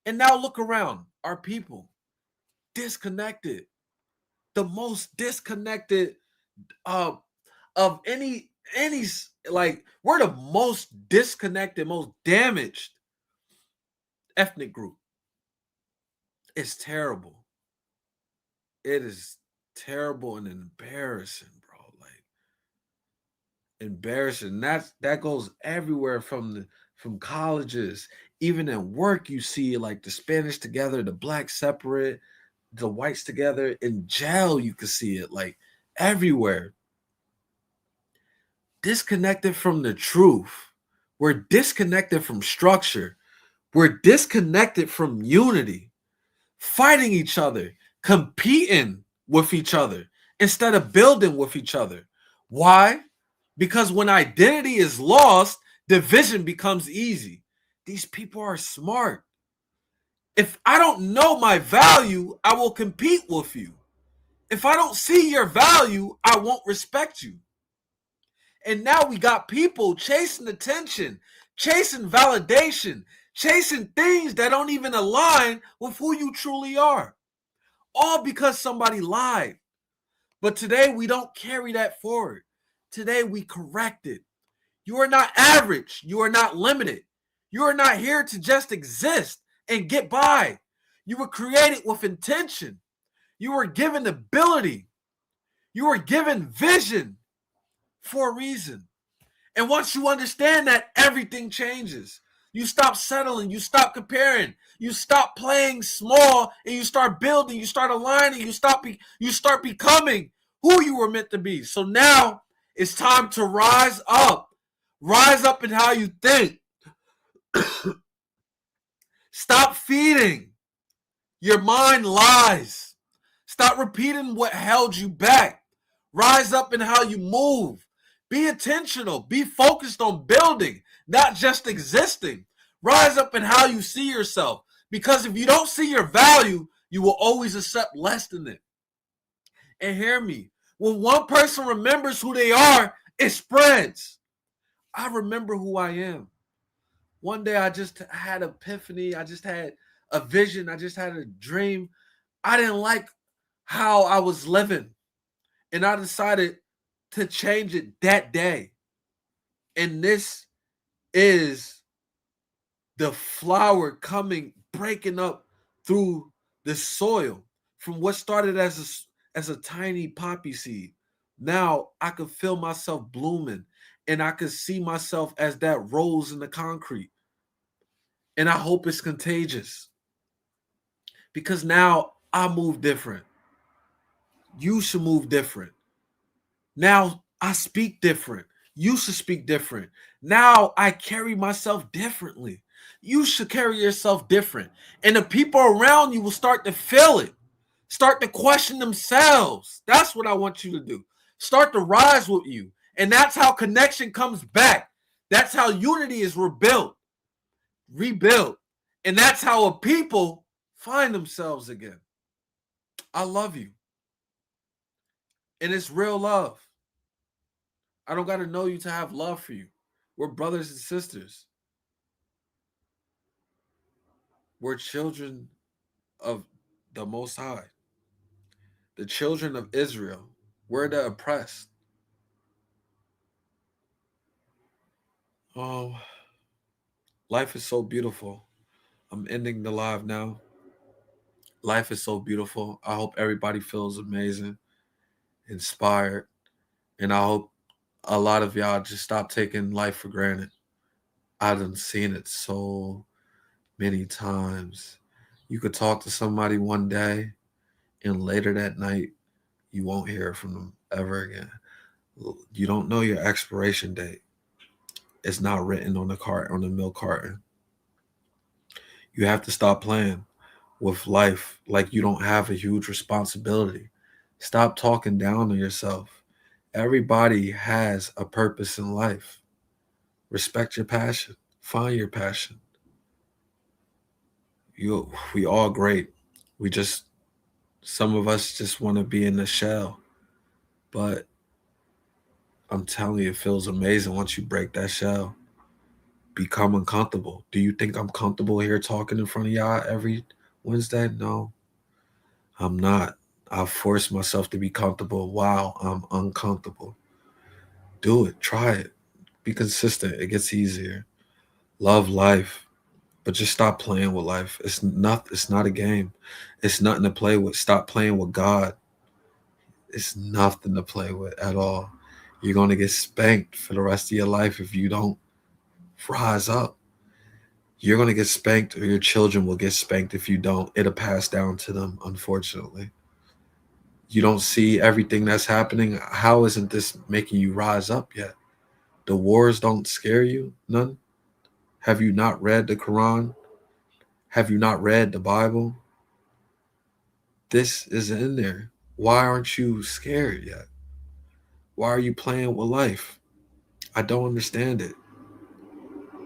And now look around. Our people, disconnected. The most disconnected of any, like, we're the most disconnected, most damaged ethnic group. It's terrible. It is terrible and embarrassing, bro. Like, embarrassing. That goes everywhere from colleges, even at work. You see like the Spanish together, the blacks separate, the whites together. In jail, you can see it like everywhere. Disconnected from the truth. We're disconnected from structure. We're disconnected from unity, fighting each other, competing with each other instead of building with each other. Why? Because when identity is lost, division becomes easy. These people are smart. If I don't know my value, I will compete with you. If I don't see your value, I won't respect you. And now we got people chasing attention, chasing validation, chasing things that don't even align with who you truly are. All because somebody lied. But today we don't carry that forward. Today we correct it. You are not average. You are not limited. You are not here to just exist and get by. You were created with intention. You were given ability. You were given vision for a reason. And once you understand that, everything changes. You stop settling. You stop comparing. You stop playing small, and you start building. You start aligning. You start becoming who you were meant to be. So now it's time to rise up. Rise up in how you think. Stop feeding your mind lies. Stop repeating what held you back. Rise up in how you move. Be intentional. Be focused on building, not just existing. Rise up in how you see yourself. Because if you don't see your value, you will always accept less than it. And hear me, when one person remembers who they are, it spreads. I remember who I am. One day I just had an epiphany. I just had a vision. I just had a dream. I didn't like how I was living. And I decided to change it that day. And this is the flower coming, breaking up through the soil from what started as a tiny poppy seed. Now I could feel myself blooming, and I could see myself as that rose in the concrete. And I hope it's contagious, because now I move different. You should move different. Now I speak different. You should speak different. Now I carry myself differently. You should carry yourself different. And the people around you will start to feel it, start to question themselves. That's what I want you to do. Start to rise with you. And that's how connection comes back. That's how unity is rebuilt. And that's how a people find themselves again. I love you. And it's real love. I don't got to know you to have love for you. We're brothers and sisters. We're children of the Most High. The children of Israel. We're the oppressed. Oh, life is so beautiful. I'm ending the live now. Life is so beautiful. I hope everybody feels amazing, inspired, and I hope a lot of y'all just stop taking life for granted. I've done seen it so many times. You could talk to somebody one day, and later that night, you won't hear from them ever again. You don't know your expiration date. It's not written on the milk carton. You have to stop playing with life like you don't have a huge responsibility. Stop talking down on yourself. Everybody has a purpose in life. Respect your passion. Find your passion. We all great. Some of us just want to be in the shell. But I'm telling you, it feels amazing once you break that shell. Become uncomfortable. Do you think I'm comfortable here talking in front of y'all every Wednesday? No, I'm not. I force myself to be comfortable while I'm uncomfortable. Do it. Try it. Be consistent. It gets easier. Love life, but just stop playing with life. It's not a game. It's nothing to play with. Stop playing with God. It's nothing to play with at all. You're going to get spanked for the rest of your life if you don't rise up. You're going to get spanked, or your children will get spanked if you don't. It'll pass down to them, unfortunately. You don't see everything that's happening. How isn't this making you rise up yet? The wars don't scare you? None? Have you not read the Quran? Have you not read the Bible? This is in there. Why aren't you scared yet? Why are you playing with life? I don't understand it.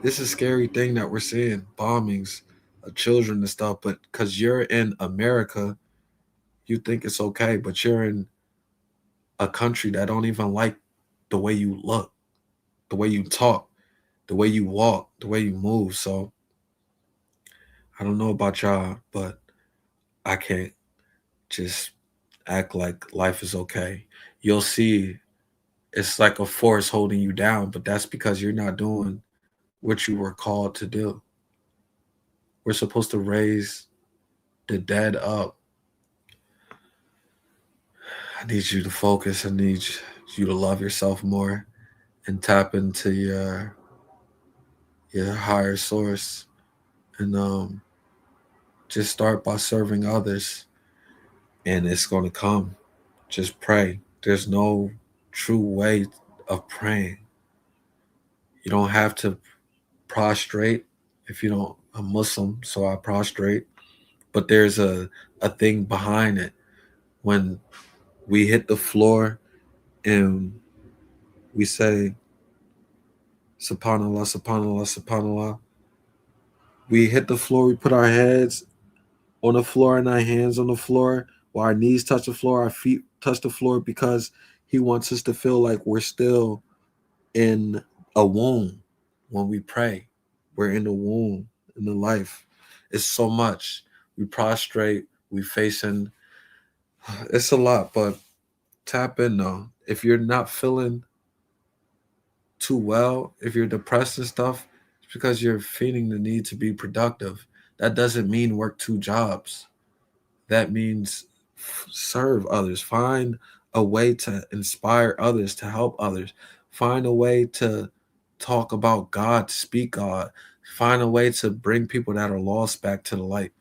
This is a scary thing that we're seeing. Bombings of children and stuff. But because you're in America, you think it's okay. But you're in a country that don't even like the way you look, the way you talk, the way you walk, the way you move. So I don't know about y'all, but I can't just act like life is okay. You'll see it's like a force holding you down, but that's because you're not doing what you were called to do. We're supposed to raise the dead up. I need you to focus. I need you to love yourself more and tap into your higher source, and just start by serving others, and it's going to come. Just pray. There's no true way of praying. You don't have to prostrate if you don't. I'm Muslim, so I prostrate. But there's a thing behind it. When we hit the floor and We say subhanallah, subhanallah, subhanallah. We hit the floor, we put our heads on the floor and our hands on the floor while our knees touch the floor, our feet touch the floor, because he wants us to feel like we're still in a womb when we pray. We're in the womb, in the life. It's so much. We prostrate, we facing. It's a lot, but tap in though. If you're not feeling too well, if you're depressed and stuff, it's because you're feeling the need to be productive. That doesn't mean work two jobs. That means serve others. Find a way to inspire others, to help others. Find a way to talk about God, speak God. Find a way to bring people that are lost back to the light.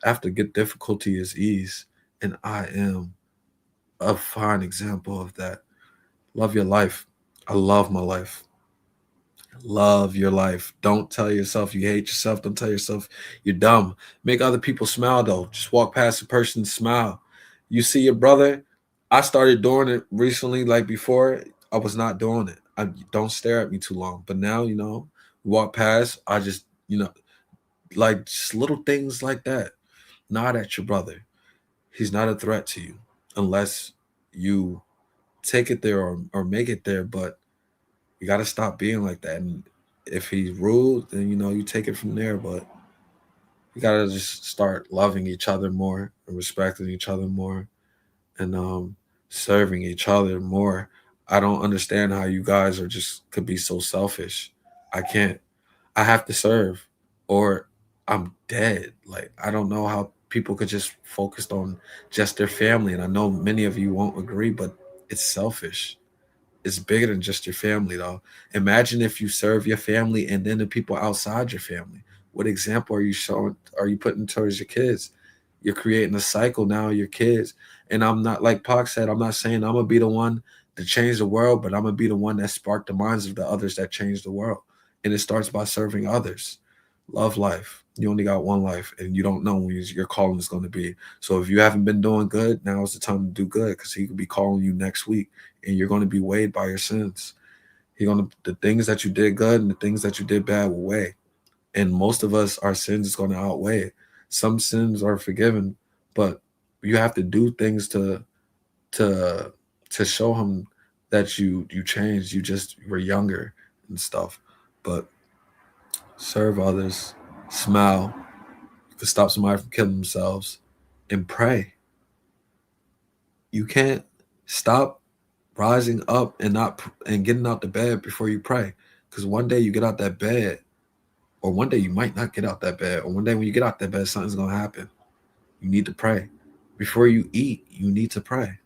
After get difficulty is ease, and I am a fine example of that. Love your life. I love my life. Love your life. Don't tell yourself you hate yourself. Don't tell yourself you're dumb. Make other people smile though. Just walk past a person, smile. You see your brother. I started doing it recently. Like before, I was not doing it. I don't stare at me too long. But now, walk past. I just, like just little things like that. Nod at your brother. He's not a threat to you unless you take it there or make it there. But you got to stop being like that. And if he's rude, then you take it from there. But you got to just start loving each other more and respecting each other more, and serving each other more. I don't understand how you guys are just could be so selfish. I can't. I have to serve, or I'm dead. Like I don't know how people could just focus on just their family. And I know many of you won't agree, but it's selfish. It's bigger than just your family, though. Imagine if you serve your family and then the people outside your family. What example are you showing? Are you putting towards your kids? You're creating a cycle now, your kids. And I'm not, like Pac said, I'm not saying I'm gonna be the one to change the world, but I'm gonna be the one that sparked the minds of the others that change the world. And it starts by serving others. Love life. You only got one life, and you don't know when your calling is going to be. So if you haven't been doing good, now is the time to do good, because he could be calling you next week, and you're going to be weighed by your sins. He gonna the things that you did good and the things that you did bad will weigh. And most of us, our sins is going to outweigh it. Some sins are forgiven, but you have to do things to to show him that you changed. You just were younger and stuff. But serve others, smile, to stop somebody from killing themselves, and pray. You can't stop rising up and not and getting out the bed before you pray, because one day you get out that bed, or one day you might not get out that bed, or one day when you get out that bed, something's gonna happen. You need to pray before you eat. You need to pray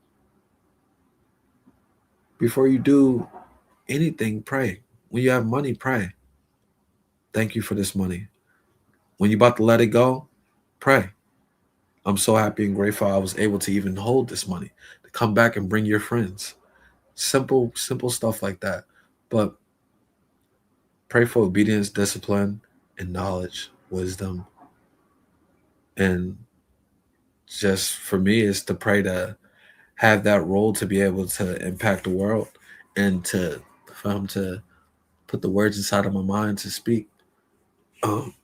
before you do anything. Pray when you have money. Pray. Thank you for this money. When you about to let it go, pray. I'm so happy and grateful I was able to even hold this money to come back and bring your friends. Simple stuff like that. But pray for obedience, discipline, and knowledge, wisdom. And just for me is to pray to have that role to be able to impact the world, and to for him to put the words inside of my mind to speak. Um,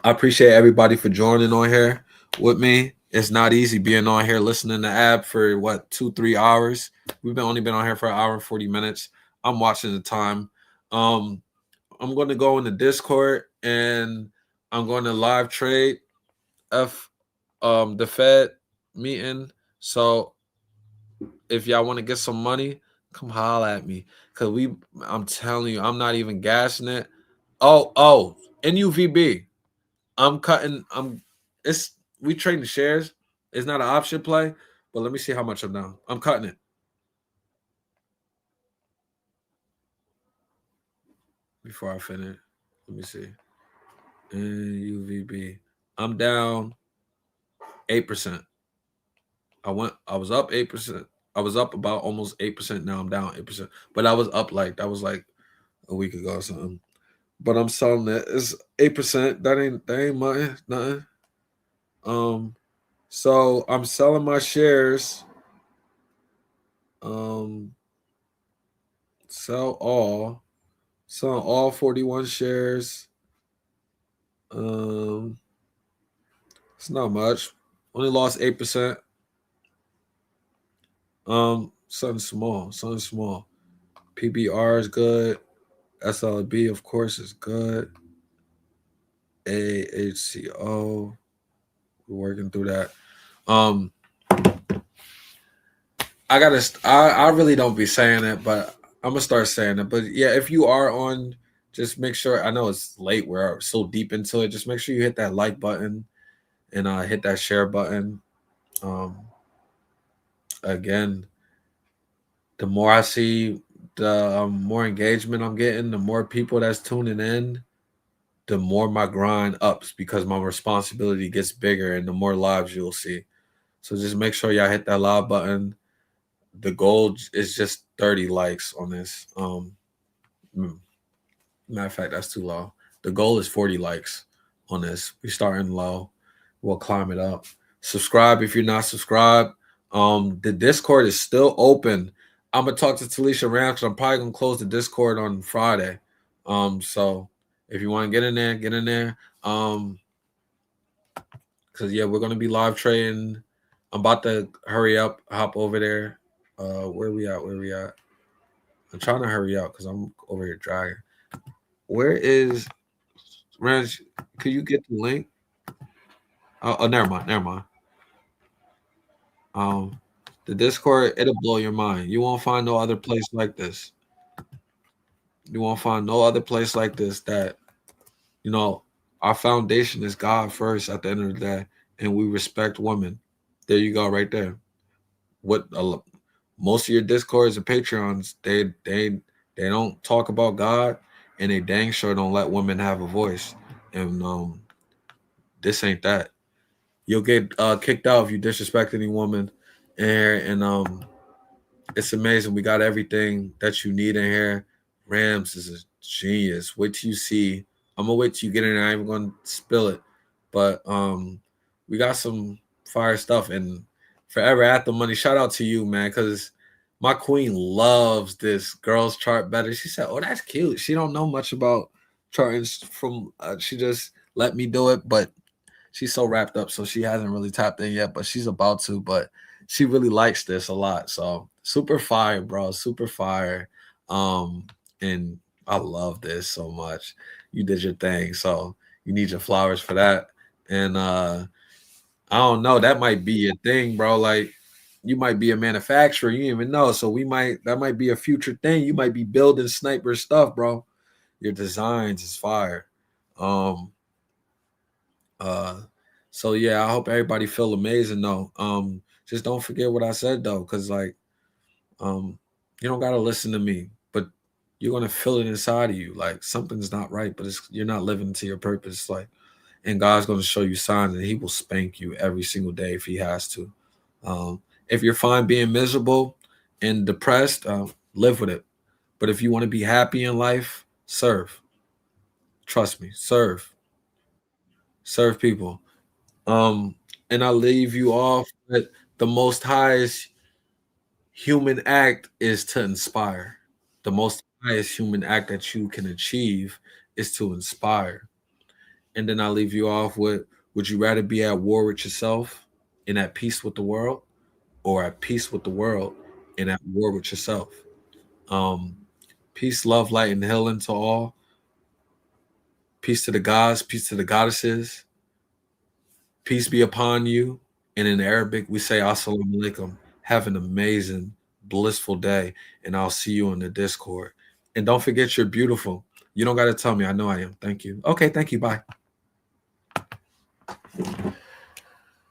I appreciate everybody for joining on here with me. It's not easy being on here listening to Ab for what 2-3 hours. We've been only been on here for an hour and 40 minutes. I'm watching the time. Um, I'm going to go in the Discord, and I'm going to live trade F the Fed meeting. So if y'all want to get some money, come holla at me. Cause I'm telling you, I'm not even gassing it. Oh, NUVB. I'm cutting. It's we trading shares. It's not an option play, but let me see how much I'm down. I'm cutting it before I finish. Let me see. NUVB. I'm down 8%. I was up 8%. I was up about almost 8%. Now I'm down 8%. But I was up that was like a week ago or something. But I'm selling it. It's 8%. That ain't nothing. Um, so I'm selling my shares. Um, Sell all. Sell all 41 shares. It's not much. Only lost 8%. Something small. Something small. PBR is good. SLB, of course, is good. AHCO. We're working through that. I really don't be saying it, but I'm gonna start saying it. But yeah, if you are on, just make sure. I know it's late. We're so deep into it. Just make sure you hit that like button and hit that share button. Um, Again, the more I see, the more engagement I'm getting, the more people that's tuning in, the more my grind ups because my responsibility gets bigger and the more lives you'll see. So just make sure y'all hit that live button. The goal is just 30 likes on this. Matter of fact, that's too low. The goal is 40 likes on this. We're starting low. We'll climb it up. Subscribe if you're not subscribed. The Discord is still open. I'm gonna talk to Talisha Rams. I'm probably gonna close the Discord on Friday. So if you want to get in there, get in there. Because yeah, we're gonna be live trading. I'm about to hurry up, hop over there. Where we at? Where we at? I'm trying to hurry up because I'm over here dragging. Where is Reg? Could you get the link? Oh, never mind, never mind. Um, the Discord, it'll blow your mind. You won't find no other place like this. You won't find no other place like this that, you know, our foundation is God first at the end of the day, and we respect women. There you go, right there. What most of your Discords and Patreons, they don't talk about God, and they dang sure don't let women have a voice. And this ain't that. You'll get kicked out if you disrespect any woman. And it's amazing. We got everything that you need in here. Rams is a genius. Wait till you see. I'm gonna wait till you get in there. I'm even gonna spill it. But we got some fire stuff and forever at the money. Shout out to you, man, because my queen loves this girls chart better. She said, "Oh, that's cute." She don't know much about charting from. She just let me do it, but she's so wrapped up, so she hasn't really tapped in yet, but she's about to. But she really likes this a lot. So super fire, bro. Super fire. And I love this so much. You did your thing. So you need your flowers for that. And I don't know, that might be a thing, bro. Like you might be a manufacturer, you didn't even know. So that might be a future thing. You might be building sniper stuff, bro. Your designs is fire. Um uh so yeah, I hope everybody feel amazing though. Just don't forget what I said though, because like um you don't gotta listen to me, but you're gonna feel it inside of you. Like something's not right, but you're not living to your purpose. Like, and God's gonna show you signs, and He will spank you every single day if He has to. If you're fine being miserable and depressed, live with it. But if you want to be happy in life, serve. Trust me, serve people. Um, and I'll leave you off with the most highest human act is to inspire. The most highest human act that you can achieve is to inspire. And then I'll leave you off with, would you rather be at war with yourself and at peace with the world, or at peace with the world and at war with yourself? Um, Peace, love, light, and healing to all. Peace to the gods, peace to the goddesses. Peace be upon you. And in Arabic, we say assalamu alaikum. Have an amazing, blissful day. And I'll see you in the Discord. And don't forget, you're beautiful. You don't got to tell me. I know I am. Thank you. Okay, thank you. Bye.